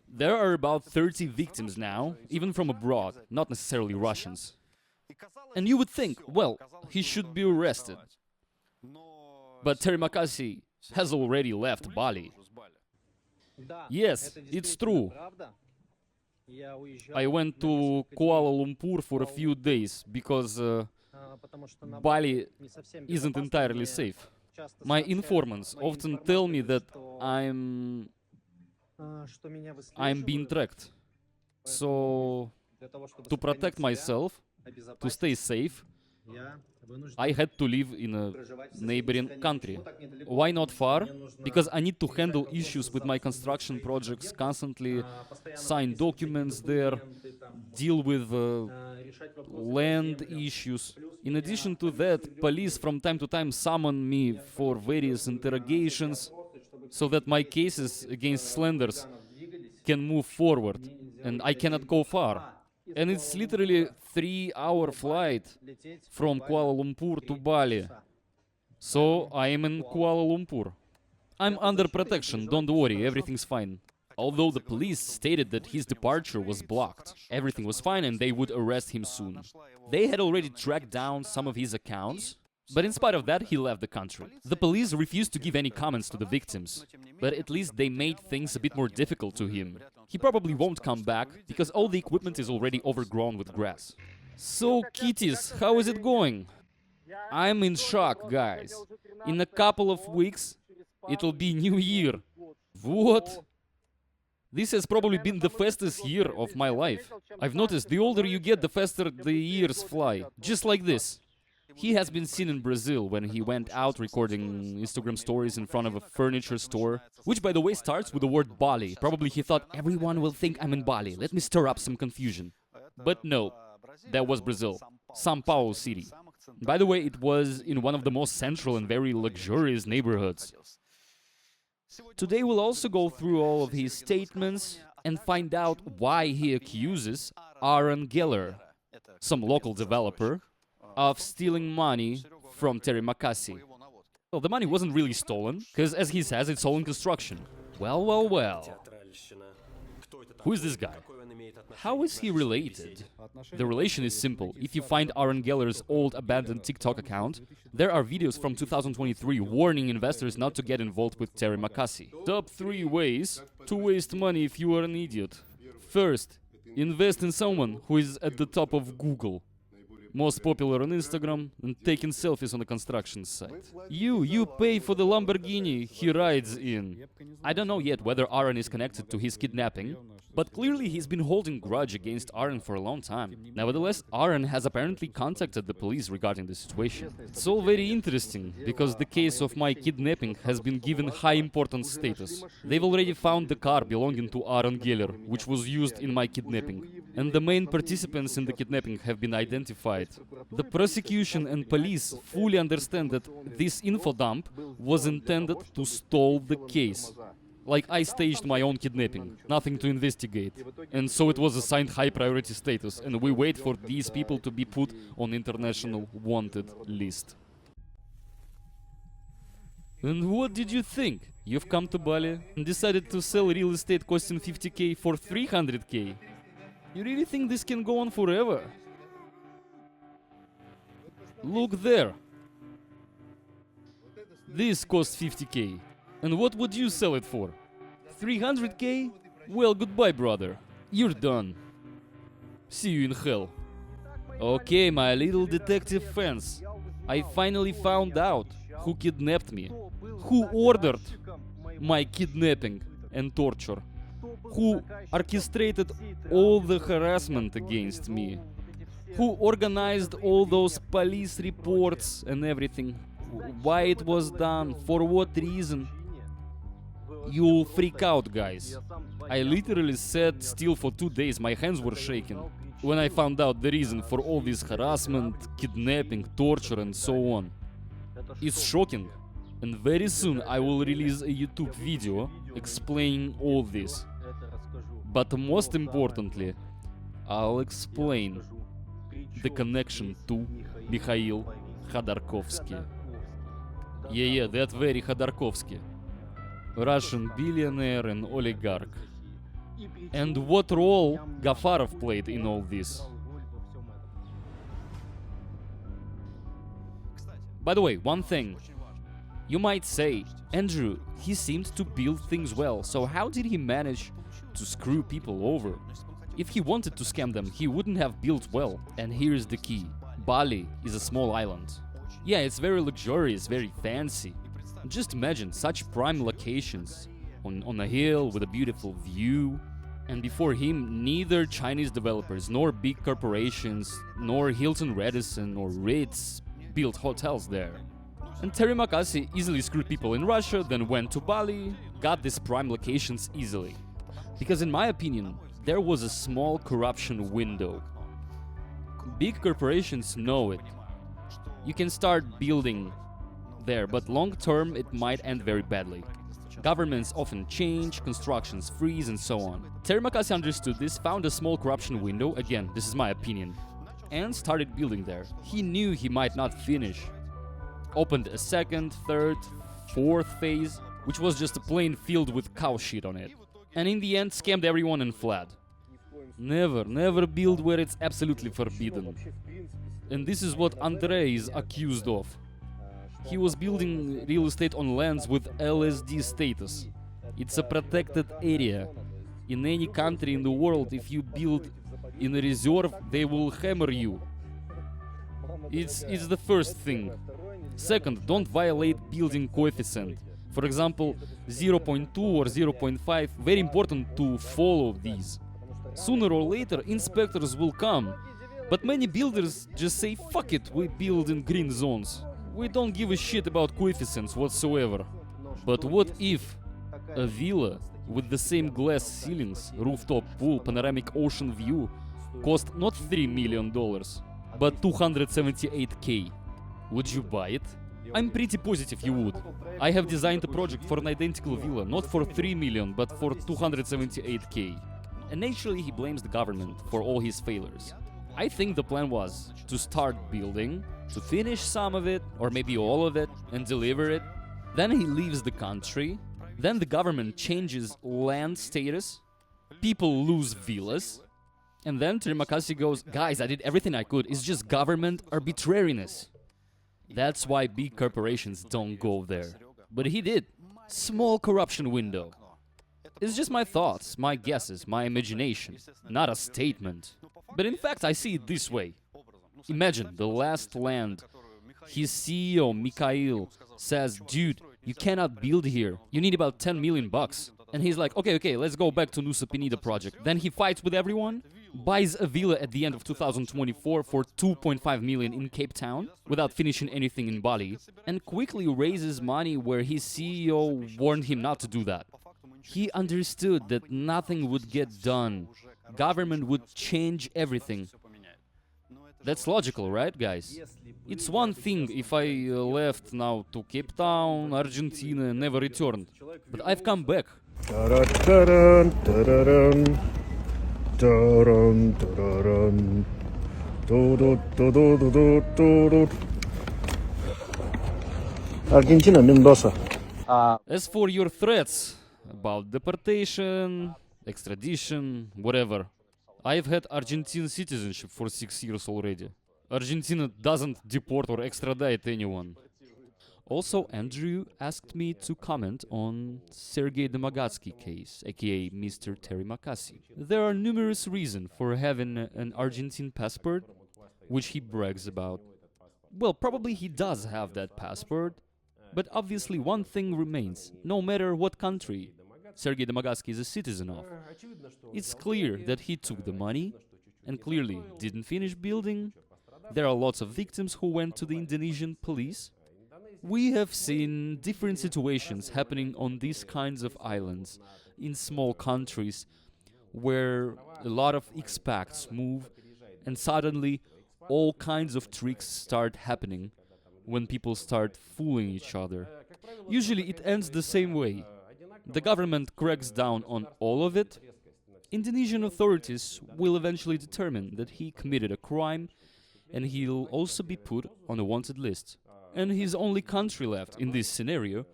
There are about 30 victims now, even from abroad, not necessarily Russians. And you would think, well, he should be arrested. But Terimakasih has already left Bali. Yes, it's true. I went to Kuala Lumpur for a few days because Bali isn't entirely safe. My informants often tell me that I'm being tracked. So, to protect myself, to stay safe, I had to live in a neighboring country. Why not far? Because I need to handle issues with my construction projects constantly, sign documents there, deal with land issues. In addition to that, police from time to time summon me for various interrogations so that my cases against slanders can move forward, and I cannot go far. And it's literally a 3-hour flight from Kuala Lumpur to Bali. So I am in Kuala Lumpur. I'm under protection, don't worry, everything's fine. Although the police stated that his departure was blocked, everything was fine and they would arrest him soon. They had already tracked down some of his accounts, but in spite of that, he left the country. The police refused to give any comments to the victims, but at least they made things a bit more difficult to him. He probably won't come back, because all the equipment is already overgrown with grass. So, kitties, how is it going? I'm in shock, guys. In a couple of weeks, it'll be New Year. What? This has probably been the fastest year of my life. I've noticed the older you get, the faster the years fly. Just like this. He has been seen in Brazil when he went out recording Instagram stories in front of a furniture store, which by the way starts with the word Bali. Probably he thought, everyone will think I'm in Bali, let me stir up some confusion. But no, that was Brazil, São Paulo city. By the way, it was in one of the most central and very luxurious neighborhoods. Today we'll also go through all of his statements and find out why he accuses Aaron Geller, some local developer, of stealing money from Terimakasih. Well, the money wasn't really stolen, because as he says, it's all in construction. Well. Who is this guy? How is he related? The relation is simple. If you find Aaron Geller's old abandoned TikTok account, there are videos from 2023 warning investors not to get involved with Terimakasih. Top 3 ways to waste money if you are an idiot. First, invest in someone who is at the top of Google. Most popular on Instagram and taking selfies on the construction site. You pay for the Lamborghini he rides in. I don't know yet whether Aaron is connected to his kidnapping, but clearly he's been holding grudge against Aaron for a long time. Nevertheless, Aaron has apparently contacted the police regarding the situation. It's all very interesting, because the case of my kidnapping has been given high importance status. They've already found the car belonging to Aaron Geller, which was used in my kidnapping. And the main participants in the kidnapping have been identified. The prosecution and police fully understand that this info dump was intended to stall the case. Like I staged my own kidnapping, nothing to investigate. And so it was assigned high priority status, and we wait for these people to be put on international wanted list. And what did you think? You've come to Bali and decided to sell real estate costing 50k for 300k? You really think this can go on forever? Look there. This costs 50k. And what would you sell it for? 300k? Well, goodbye, brother. You're done. See you in hell. Okay, my little detective fans. I finally found out who kidnapped me. Who ordered my kidnapping and torture. Who orchestrated all the harassment against me. Who organized all those police reports and everything. Why it was done, for what reason. You'll freak out, guys. I literally sat still for 2 days, my hands were shaking. When I found out the reason for all this harassment, kidnapping, torture and so on. It's shocking. And very soon I will release a YouTube video explaining all this. But most importantly, I'll explain the connection to Mikhail Khodorkovsky. Yeah, that very Khodorkovsky. Russian billionaire and oligarch. And what role Gafarov played in all this. By the way, one thing. You might say, Andrew, he seemed to build things well, so how did he manage to screw people over? If he wanted to scam them, he wouldn't have built well. And here's the key. Bali is a small island. Yeah, it's very luxurious, very fancy. Just imagine such prime locations on a hill with a beautiful view. And before him, neither Chinese developers, nor big corporations, nor Hilton Radisson or Ritz built hotels there. And Terimakasih easily screwed people in Russia, then went to Bali, got these prime locations easily. Because in my opinion, there was a small corruption window. Big corporations know it. You can start building there, but long term it might end very badly. Governments often change, constructions freeze and so on. Terimakasih understood this, found a small corruption window, again, this is my opinion, and started building there. He knew he might not finish. Opened a second, third, fourth phase, which was just a plain field with cow shit on it. And in the end scammed everyone and fled. Never build where it's absolutely forbidden. And this is what Andrei is accused of. He was building real estate on lands with LSD status. It's a protected area. In any country in the world, if you build in a reserve, they will hammer you. It's the first thing. Second, don't violate building coefficient. For example, 0.2 or 0.5, very important to follow these. Sooner or later, inspectors will come. But many builders just say, fuck it, we build in green zones. We don't give a shit about coefficients whatsoever. But what if a villa with the same glass ceilings, rooftop pool, panoramic ocean view cost not $3 million, but 278K? Would you buy it? I'm pretty positive you would. I have designed a project for an identical villa, not for 3 million, but for 278K. And naturally he blames the government for all his failures. I think the plan was to start building, to finish some of it, or maybe all of it, and deliver it. Then he leaves the country. Then the government changes land status. People lose villas. And then Terimakasih goes, guys, I did everything I could. It's just government arbitrariness. That's why big corporations don't go there. But he did. Small corruption window. It's just my thoughts, my guesses, my imagination. Not a statement. But in fact, I see it this way. Imagine the last land. His CEO, Mikhail, says, dude, you cannot build here. You need about 10 million bucks. And he's like, okay, let's go back to Nusa Penida project. Then he fights with everyone, buys a villa at the end of 2024 for 2.5 million in Cape Town, without finishing anything in Bali, and quickly raises money where his CEO warned him not to do that. He understood that nothing would get done. Government would change everything. That's logical, right, guys? It's one thing if I left now to Cape Town, Argentina, and never returned. But I've come back. Argentina, Mendoza. As for your threats about deportation, extradition, whatever, I've had Argentine citizenship for 6 years already. Argentina doesn't deport or extradite anyone. Also, Andrew asked me to comment on Sergei Domogatskii case, aka Mr. Terimakasih. There are numerous reasons for having an Argentine passport, which he brags about. Well, probably he does have that passport, but obviously one thing remains, no matter what country Sergei Domogatskii is a citizen of. It's clear that he took the money, and clearly didn't finish building. There are lots of victims who went to the Indonesian police. We have seen different situations happening on these kinds of islands, in small countries, where a lot of expats move, and suddenly all kinds of tricks start happening when people start fooling each other. Usually it ends the same way. The government cracks down on all of it. Indonesian authorities will eventually determine that he committed a crime, and he'll also be put on a wanted list. And his only country left in this scenario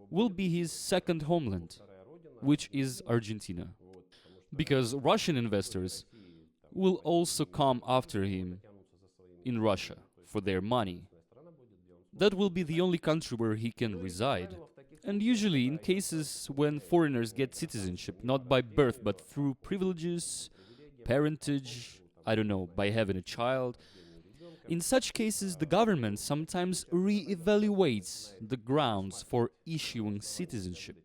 will be his second homeland, which is Argentina. Because Russian investors will also come after him in Russia for their money. That will be the only country where he can reside. And usually in cases when foreigners get citizenship, not by birth but through privileges, parentage, I don't know, by having a child, in such cases the government sometimes re-evaluates the grounds for issuing citizenship.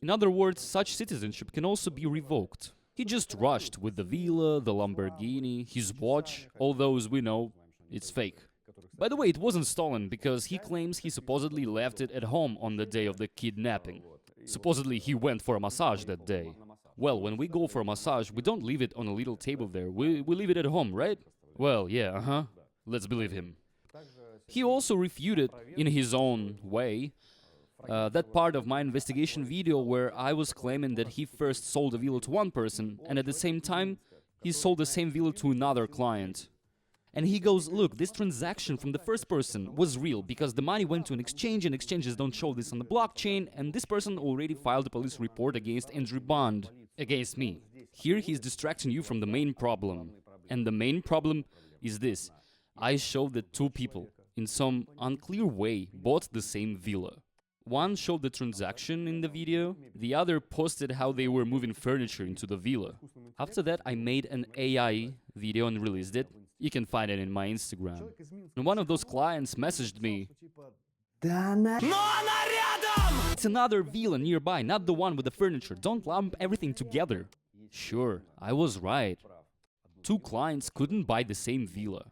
In other words, such citizenship can also be revoked. He just rushed with the villa, the Lamborghini, his watch, although as we know, it's fake. By the way, it wasn't stolen because he claims he supposedly left it at home on the day of the kidnapping. Supposedly he went for a massage that day. Well, when we go for a massage, we don't leave it on a little table there, we leave it at home, right? Well, yeah, let's believe him. He also refuted, in his own way, that part of my investigation video where I was claiming that he first sold a villa to one person, and at the same time, he sold the same villa to another client. And he goes, look, this transaction from the first person was real because the money went to an exchange and exchanges don't show this on the blockchain, and this person already filed a police report against Andrew Bond, against me. Here he's distracting you from the main problem. And the main problem is this. I showed that two people, in some unclear way, bought the same villa. One showed the transaction in the video, the other posted how they were moving furniture into the villa. After that, I made an AI video and released it. You can find it in my Instagram. And one of those clients messaged me, It's another villa nearby, not the one with the furniture. Don't lump everything together. Sure, I was right. Two clients couldn't buy the same villa.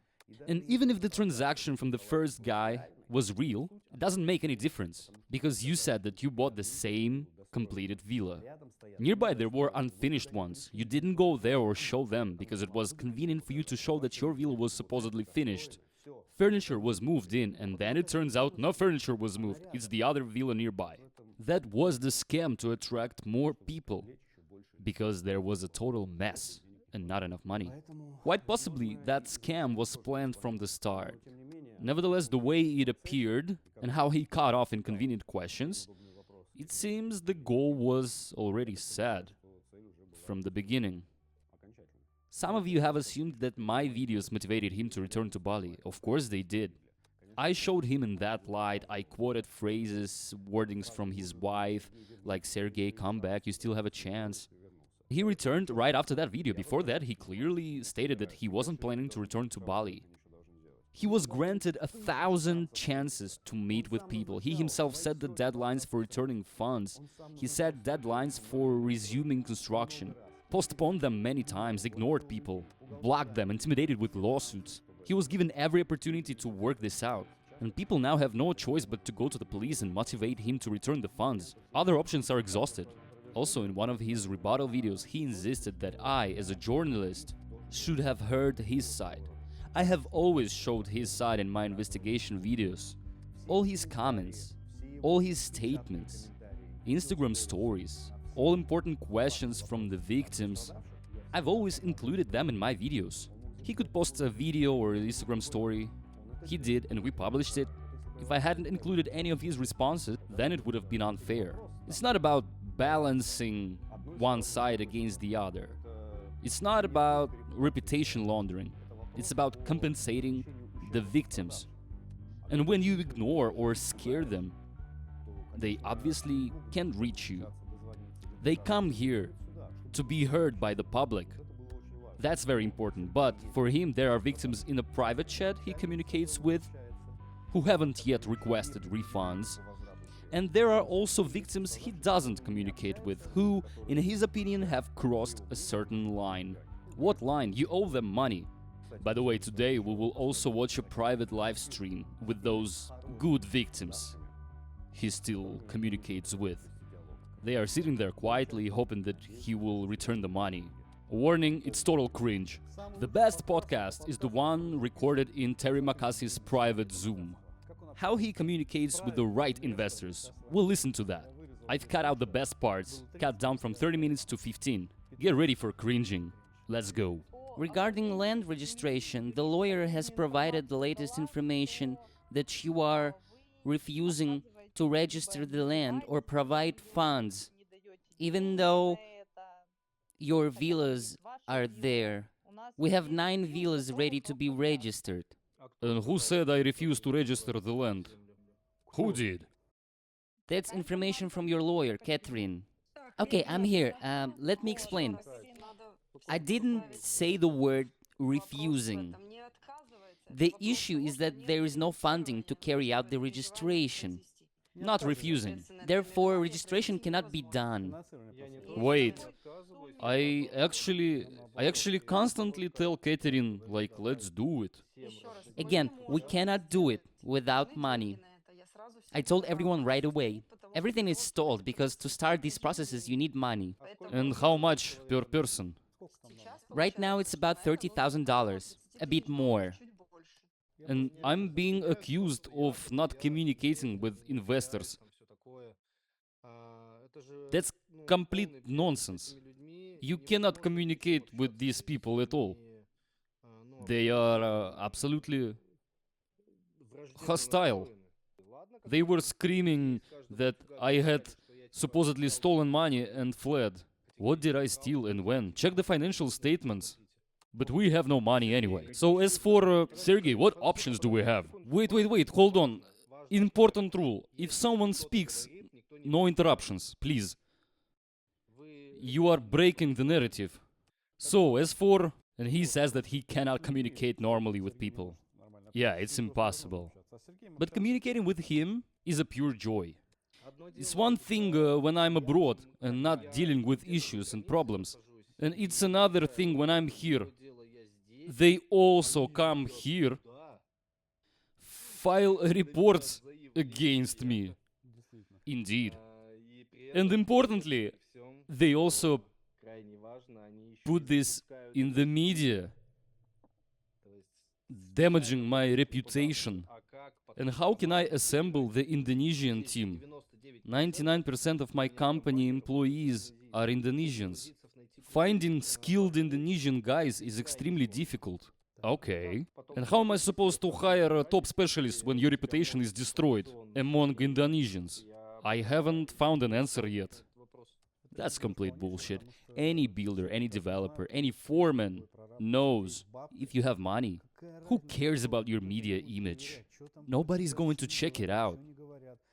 And even if the transaction from the first guy was real, it doesn't make any difference. Because you said that you bought the same completed villa. Nearby there were unfinished ones. You didn't go there or show them because it was convenient for you to show that your villa was supposedly finished. Furniture was moved in, and then it turns out no furniture was moved. It's the other villa nearby. That was the scam to attract more people. Because there was a total mess and not enough money. Quite possibly that scam was planned from the start. Nevertheless, the way it appeared and how he cut off inconvenient questions, it seems the goal was already set from the beginning. Some of you have assumed that my videos motivated him to return to Bali. Of course they did. I showed him in that light, I quoted phrases, wordings from his wife, like Sergei, come back, you still have a chance. He returned right after that video. Before that, he clearly stated that he wasn't planning to return to Bali. He was granted 1,000 chances to meet with people. He himself set the deadlines for returning funds. He set deadlines for resuming construction. Postponed them many times, ignored people, blocked them, intimidated with lawsuits. He was given every opportunity to work this out. And people now have no choice but to go to the police and motivate him to return the funds. Other options are exhausted. Also, in one of his rebuttal videos, he insisted that I, as a journalist, should have heard his side. I have always showed his side in my investigation videos. All his comments, all his statements, Instagram stories, all important questions from the victims, I've always included them in my videos. He could post a video or an Instagram story. He did, and we published it. If I hadn't included any of his responses, then it would have been unfair. It's not about balancing one side against the other. It's not about reputation laundering. It's about compensating the victims. And when you ignore or scare them, they obviously can't reach you. They come here to be heard by the public. That's very important. But for him, there are victims in a private chat he communicates with who haven't yet requested refunds. And there are also victims he doesn't communicate with, who, in his opinion, have crossed a certain line. What line? You owe them money. By the way, today we will also watch a private live stream with those good victims he still communicates with. They are sitting there quietly, hoping that he will return the money. Warning, it's total cringe. The best podcast is the one recorded in Terimakasih's private Zoom. How he communicates with the right investors. We'll listen to that. I've cut out the best parts, cut down from 30 minutes to 15. Get ready for cringing. Let's go. Regarding land registration, the lawyer has provided the latest information that you are refusing to register the land or provide funds, even though your villas are there. We have 9 villas ready to be registered. And who said I refused to register the land? Who did? That's information from your lawyer, Catherine. Okay, I'm here. Let me explain. I didn't say the word refusing. The issue is that there is no funding to carry out the registration. Not refusing. Therefore, registration cannot be done. Wait. I actually constantly tell Catherine, like, let's do it. Again, we cannot do it without money. I told everyone right away. Everything is stalled because to start these processes you need money. And how much per person? Right now it's about $30,000, a bit more. And I'm being accused of not communicating with investors. That's complete nonsense. You cannot communicate with these people at all. They are absolutely hostile. They were screaming that I had supposedly stolen money and fled. What did I steal and when? Check the financial statements. But we have no money anyway. So as for Sergei, what options do we have? Wait, hold on. Important rule. If someone speaks, no interruptions, please. You are breaking the narrative. So as for... And he says that he cannot communicate normally with people. Yeah, it's impossible. But communicating with him is a pure joy. It's one thing when I'm abroad and not dealing with issues and problems, and it's another thing when I'm here. They also come here, file reports against me. Indeed. And importantly, they also put this in the media, damaging my reputation. And how can I assemble the Indonesian team? 99% of my company employees are Indonesians. Finding skilled Indonesian guys is extremely difficult. Okay. And how am I supposed to hire a top specialist when your reputation is destroyed among Indonesians? I haven't found an answer yet. That's complete bullshit. Any builder, any developer, any foreman knows if you have money, who cares about your media image? Nobody's going to check it out.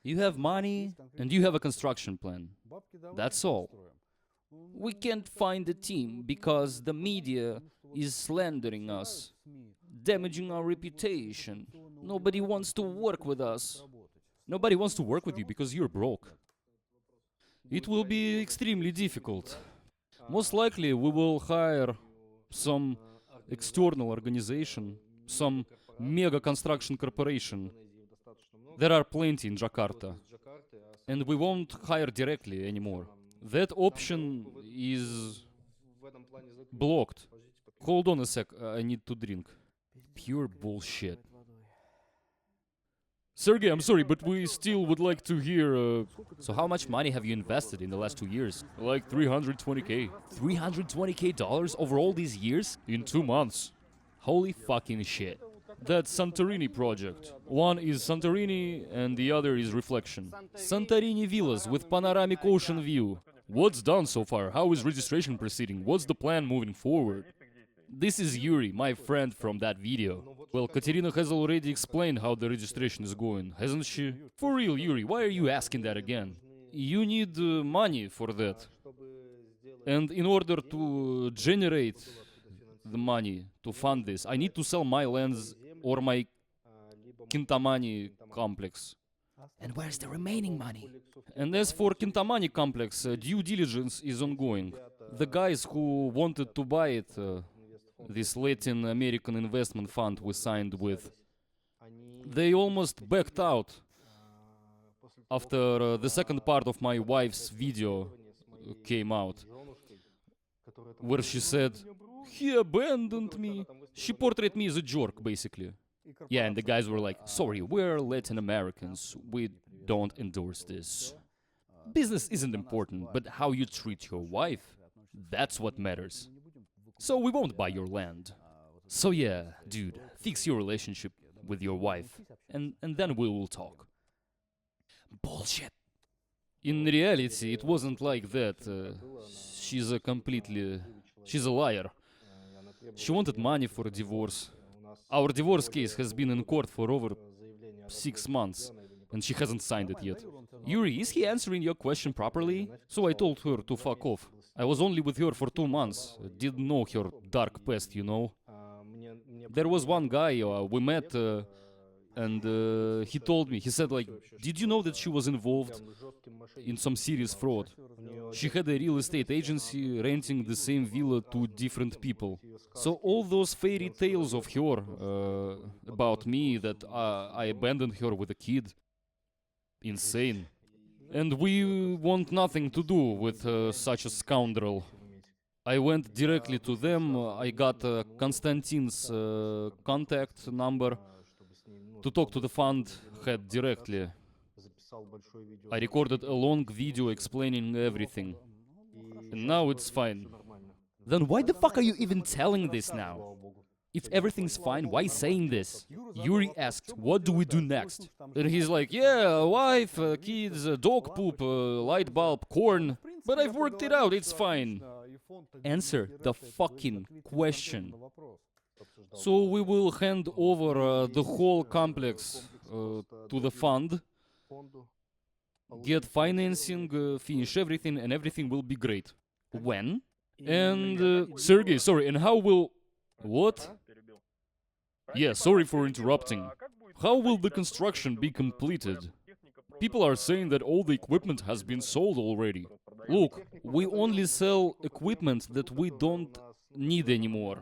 You have money and you have a construction plan. That's all. We can't find a team because the media is slandering us, damaging our reputation. Nobody wants to work with us. Nobody wants to work with you because you're broke. It will be extremely difficult. Most likely we will hire some external organization, some mega construction corporation. There are plenty in Jakarta. And we won't hire directly anymore. That option is blocked. Hold on a sec, I need to drink. Pure bullshit. Sergei, I'm sorry, but we still would like to hear... So how much money have you invested in the last 2 years? Like 320k. $320k over all these years? In 2 months. Holy fucking shit. That Santorini project. One is Santorini and the other is Reflection. Santorini villas with panoramic ocean view. What's done so far? How is registration proceeding? What's the plan moving forward? This is Yuri, my friend from that video. Well, Katerina has already explained how the registration is going, hasn't she? For real, Yuri, why are you asking that again? You need money for that. And in order to generate the money to fund this, I need to sell my lands or my Kintamani complex. And where's the remaining money? And as for Kintamani complex, due diligence is ongoing. The guys who wanted to buy it, this Latin American investment fund we signed with, they almost backed out after the second part of my wife's video came out, where she said, "He abandoned me." She portrayed me as a jerk, basically. Yeah, and the guys were like, "Sorry, we're Latin Americans, we don't endorse this. Business isn't important, but how you treat your wife, that's what matters. So we won't buy your land. So yeah, dude, fix your relationship with your wife, and then we will talk." Bullshit. In reality, it wasn't like that. She's a liar. She wanted money for a divorce. Our divorce case has been in court for over 6 months, and she hasn't signed it yet. Yuri, is he answering your question properly? So I told her to fuck off. I was only with her for 2 months. Didn't know her dark past, you know. There was one guy we met, and he told me, he said like, "Did you know that she was involved in some serious fraud? She had a real estate agency renting the same villa to different people. So all those fairy tales of her about me, that I abandoned her with a kid, insane. And we want nothing to do with such a scoundrel." I went directly to them. I got Konstantin's contact number to talk to the fund head directly. I recorded a long video explaining everything. And now it's fine. Then why the fuck are you even telling this now? If everything's fine, why saying this? Yuri asked, "What do we do next?" And he's like, "Yeah, wife, kids, dog poop, light bulb, corn. But I've worked it out, it's fine." Answer the fucking question. So we will hand over the whole complex to the fund, get financing, finish everything, and everything will be great. When? And, Sergei, sorry, and how will... What? Yeah, sorry for interrupting. How will the construction be completed? People are saying that all the equipment has been sold already. Look, we only sell equipment that we don't need anymore.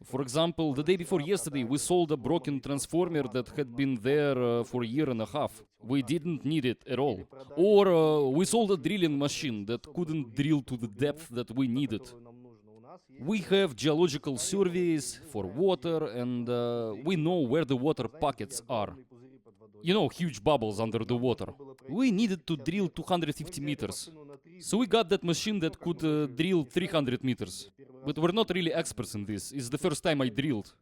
For example, the day before yesterday, we sold a broken transformer that had been there for a year and a half. We didn't need it at all. Or we sold a drilling machine that couldn't drill to the depth that we needed. We have geological surveys for water, and we know where the water pockets are. You know, huge bubbles under the water. We needed to drill 250 meters. So we got that machine that could drill 300 meters. But we're not really experts in this. It's the first time I drilled.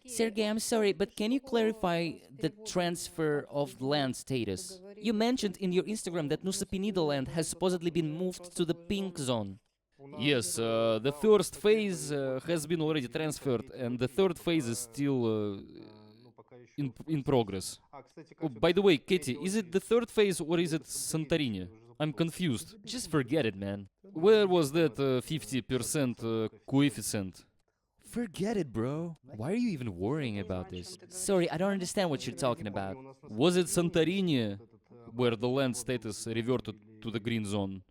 Sergei, I'm sorry, but can you clarify the transfer of land status? You mentioned in your Instagram that Nusa Penida land has supposedly been moved to the pink zone. Yes, the first phase has been already transferred, and the third phase is still in progress. Oh, by the way, Katie, is it the third phase or is it Santorini? I'm confused. Just forget it, man. Where was that 50% coefficient? Forget it, bro. Why are you even worrying about this? Sorry, I don't understand what you're talking about. Was it Santorini where the land status reverted to the green zone?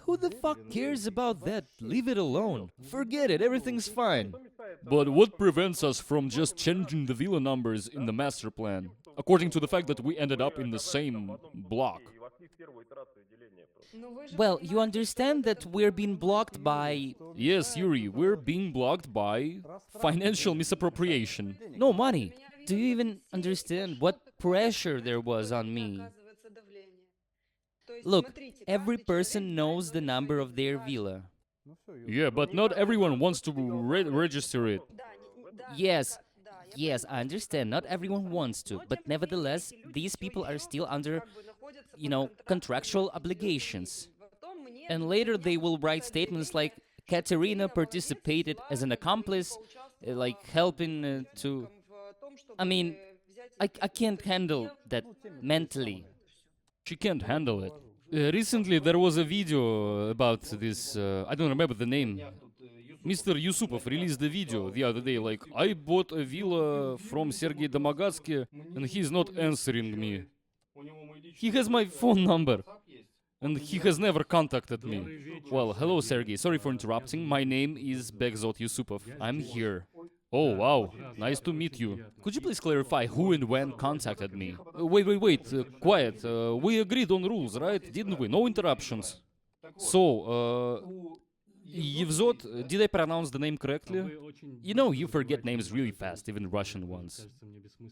Who the fuck cares about that? Leave it alone. Forget it, everything's fine. But what prevents us from just changing the villa numbers in the master plan, according to the fact that we ended up in the same block? Well, you understand that we're being blocked by... Yes, Yuri, we're being blocked by financial misappropriation. No money. Do you even understand what pressure there was on me? Look, every person knows the number of their villa. Yeah, but not everyone wants to register it. Yes, I understand. Not everyone wants to. But nevertheless, these people are still under, contractual obligations. And later they will write statements like, Katerina participated as an accomplice, like helping to... I mean, I can't handle that mentally. She can't handle it. Recently there was a video about this, I don't remember the name. Mr. Yusupov released a video the other day, like, I bought a villa from Sergei Domogatskii and he's not answering me. He has my phone number and he has never contacted me. Well, hello Sergei, sorry for interrupting. My name is Begzot Yusupov. I'm here. Oh, wow. Nice to meet you. Could you please clarify who and when contacted me? Wait. Quiet. We agreed on rules, right? Didn't we? No interruptions. So, Yevzot, did I pronounce the name correctly? You know, you forget names really fast, even Russian ones.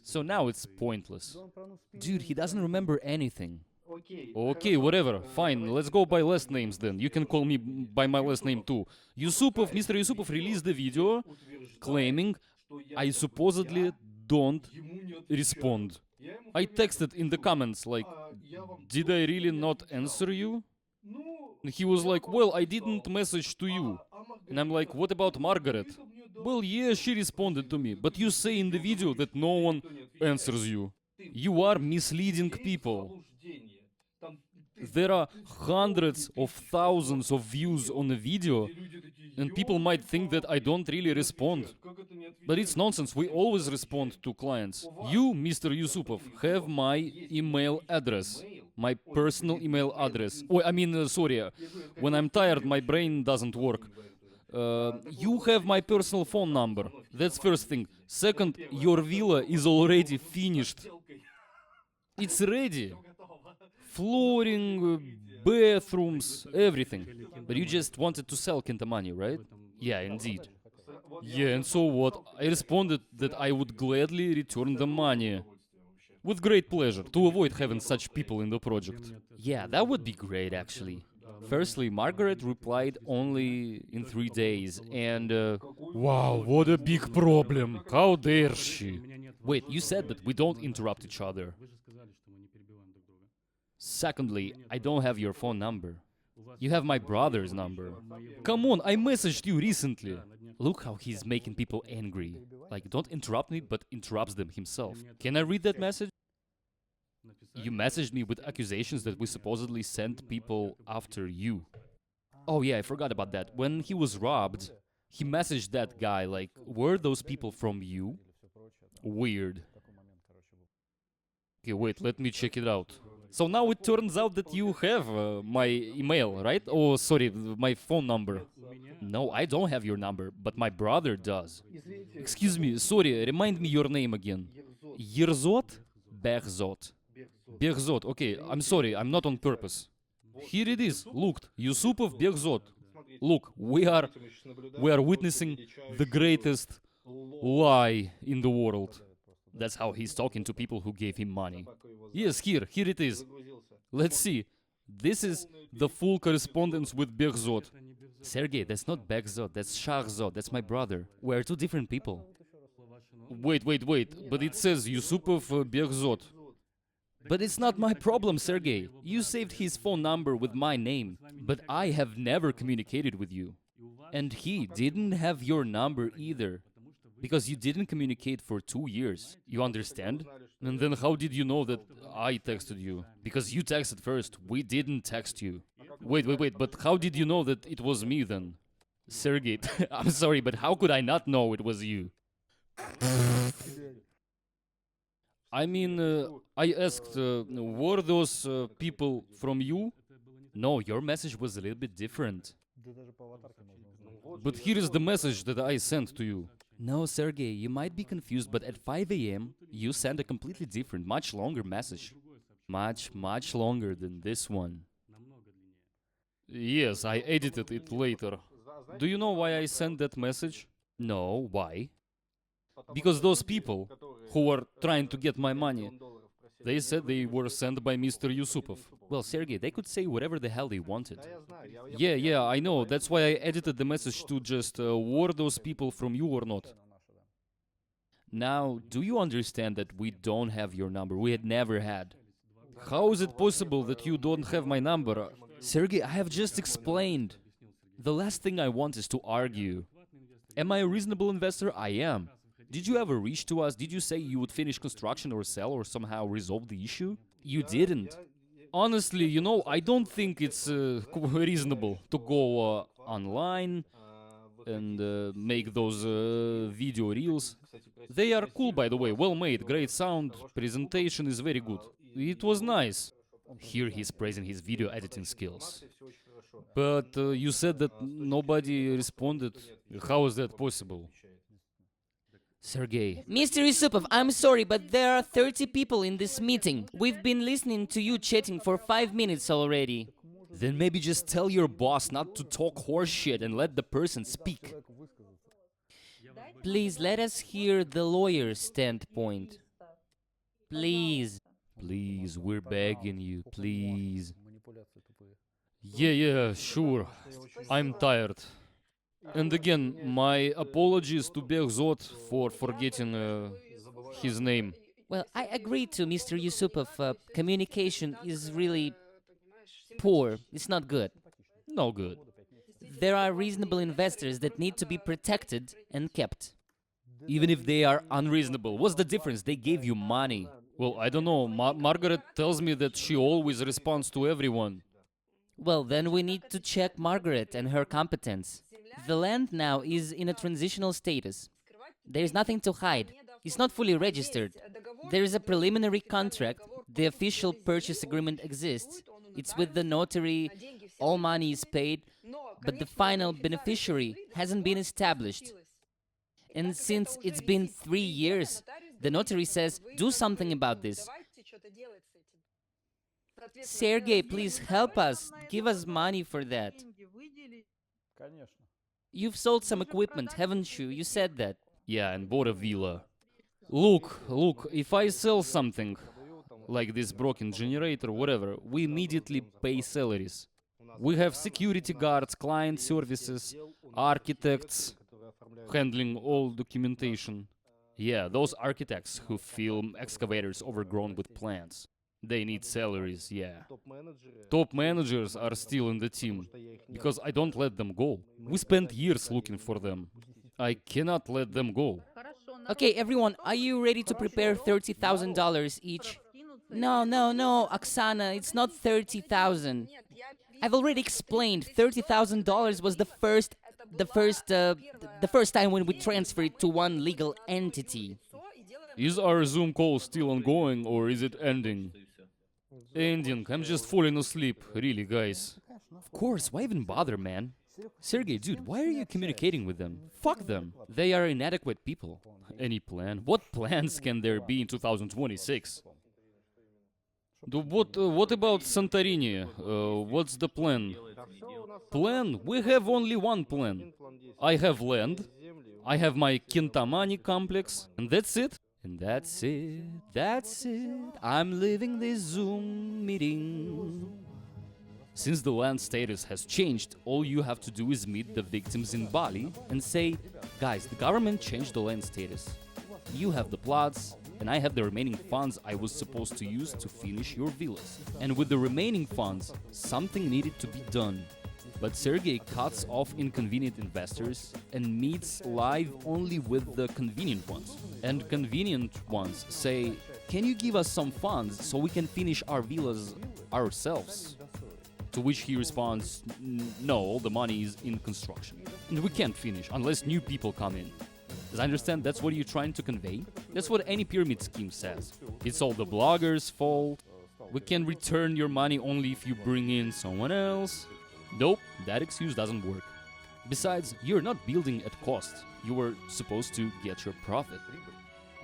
So now it's pointless. Dude, he doesn't remember anything. Okay, whatever. Fine, let's go by last names then. You can call me by my last name too. Mr. Yusupov released the video claiming I supposedly don't respond. I texted in the comments like, did I really not answer you? And he was like, well, I didn't message to you. And I'm like, what about Margaret? Well, yeah, she responded to me, but you say in the video that no one answers you. You are misleading people. There are hundreds of thousands of views on a video, and people might think that I don't really respond. But it's nonsense, we always respond to clients. You, Mr. Yusupov, have my email address. My personal email address. Sorry, when I'm tired, my brain doesn't work. You have my personal phone number. That's first thing. Second, your villa is already finished. It's ready. Flooring, bathrooms, everything. But you just wanted to sell Kintamani, right? Yeah, indeed. Yeah, and so what? I responded that I would gladly return the money. With great pleasure, to avoid having such people in the project. Yeah, that would be great, actually. Firstly, Margaret replied only in 3 days, and... wow, what a big problem! How dare she? Wait, you said that we don't interrupt each other. Secondly, I don't have your phone number. You have my brother's number. Come on, I messaged you recently. Look how he's making people angry. Like, don't interrupt me, but interrupts them himself. Can I read that message? You messaged me with accusations that we supposedly sent people after you. Oh yeah, I forgot about that. When he was robbed, he messaged that guy like, were those people from you? Weird. Okay, wait, let me check it out. So now it turns out that you have my email, right? Oh, sorry, my phone number. No, I don't have your number, but my brother does. Excuse me, sorry, remind me your name again. Yerzot? Behzot. Behzot, okay, I'm sorry, I'm not on purpose. Here it is, look, Yusupov Behzot. Look, we are witnessing the greatest lie in the world. That's how he's talking to people who gave him money. Yes, here it is. Let's see. This is the full correspondence with Behzot. Sergei, that's not Behzot, that's Shahzot, that's my brother. We're two different people. Wait, but it says Yusupov Behzot. But it's not my problem, Sergei. You saved his phone number with my name, but I have never communicated with you. And he didn't have your number either. Because you didn't communicate for 2 years. You understand? And then how did you know that I texted you? Because you texted first. We didn't text you. Wait, but how did you know that it was me then? Sergei, I'm sorry, but how could I not know it was you? I mean, I asked, were those people from you? No, your message was a little bit different. But here is the message that I sent to you. No, Sergei, you might be confused, but at 5 a.m., you sent a completely different, much longer message. Much longer than this one. Yes, I edited it later. Do you know why I sent that message? No, why? Because those people who were trying to get my money, they said they were sent by Mr. Yusupov. Well, Sergei, they could say whatever the hell they wanted. Yeah, I know. That's why I edited the message to just, were those people from you or not? Now, do you understand that we don't have your number? We had never had. How is it possible that you don't have my number? Sergei, I have just explained. The last thing I want is to argue. Am I a reasonable investor? I am. Did you ever reach to us? Did you say you would finish construction or sell or somehow resolve the issue? You didn't. Honestly, you know, I don't think it's reasonable to go online and make those video reels. They are cool, by the way, well made, great sound, presentation is very good. It was nice. Here he's praising his video editing skills. But you said that nobody responded. How is that possible? Sergei. Mr. Yusupov, I'm sorry, but there are 30 people in this meeting. We've been listening to you chatting for 5 minutes already. Then maybe just tell your boss not to talk horse shit and let the person speak. Please, let us hear the lawyer's standpoint. Please. Please, we're begging you, please. Yeah, sure. I'm tired. And again, my apologies to Behzot for forgetting his name. Well, I agree to Mr. Yusupov. Communication is really poor. It's not good. No good. There are reasonable investors that need to be protected and kept. Even if they are unreasonable, what's the difference? They gave you money. Well, I don't know. Margaret tells me that she always responds to everyone. Well, then we need to check Margaret and her competence. The land now is in a transitional status. There is nothing to hide. It's not fully registered. There is a preliminary contract. The official purchase agreement exists. It's with the notary. All money is paid. But the final beneficiary hasn't been established. And since it's been 3 years, the notary says, do something about this. Sergei, please help us. Give us money for that. You've sold some equipment, haven't you? You said that. Yeah, and bought a villa. Look, if I sell something, like this broken generator, whatever, we immediately pay salaries. We have security guards, client services, architects, handling all documentation. Yeah, those architects who film excavators overgrown with plants. They need salaries, yeah. Top managers are still in the team, because I don't let them go. We spent years looking for them. I cannot let them go. Okay, everyone, are you ready to prepare $30,000 each? No, Oksana, it's not 30,000. I've already explained. $30,000 was the first time when we transferred it to one legal entity. Is our Zoom call still ongoing or is it ending? Ending. I'm just falling asleep. Really, guys. Of course, why even bother, man? Sergey, dude, why are you communicating with them? Fuck them. They are inadequate people. Any plan? What plans can there be in 2026? What about Santorini? What's the plan? Plan? We have only one plan. I have land. I have my Kintamani complex. And that's it. And that's it, that's it. I'm leaving this Zoom meeting. Since the land status has changed, all you have to do is meet the victims in Bali And say, guys, the government changed the land status. You have the plots, and I have the remaining funds I was supposed to use to finish your villas. And with the remaining funds, something needed to be done. But Sergei cuts off inconvenient investors and meets live only with the convenient ones. And convenient ones say, can you give us some funds so we can finish our villas ourselves? To which he responds, no, all the money is in construction. And we can't finish unless new people come in. As I understand, that's what you're trying to convey? That's what any pyramid scheme says. It's all the bloggers' fault. We can return your money only if you bring in someone else. Nope, that excuse doesn't work. Besides, you're not building at cost. You were supposed to get your profit.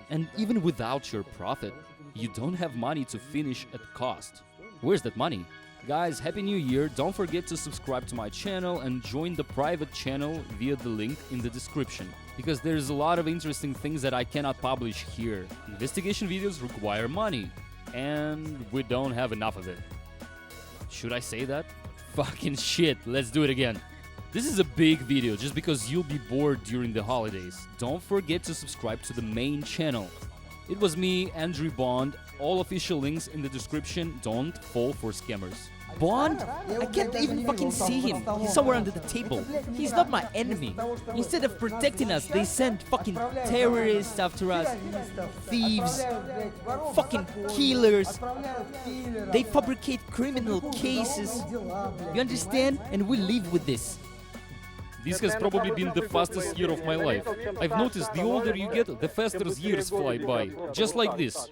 And even without your profit, you don't have money to finish at cost. Where's that money? Guys, Happy New Year. Don't forget to subscribe to my channel and join the private channel via the link in the description. Because there's a lot of interesting things that I cannot publish here. Investigation videos require money. And we don't have enough of it. Should I say that? Fucking shit, let's do it again. This is a big video just because you'll be bored during the holidays. Don't forget to subscribe to the main channel. It was me, Andrew Bond. All official links in the description. Don't fall for scammers. Bond? I can't even fucking see him. He's somewhere under the table. He's not my enemy. Instead of protecting us, they send fucking terrorists after us. Thieves. Fucking killers. They fabricate criminal cases. You understand? And we live with this. This has probably been the fastest year of my life. I've noticed the older you get, the faster years fly by. Just like this.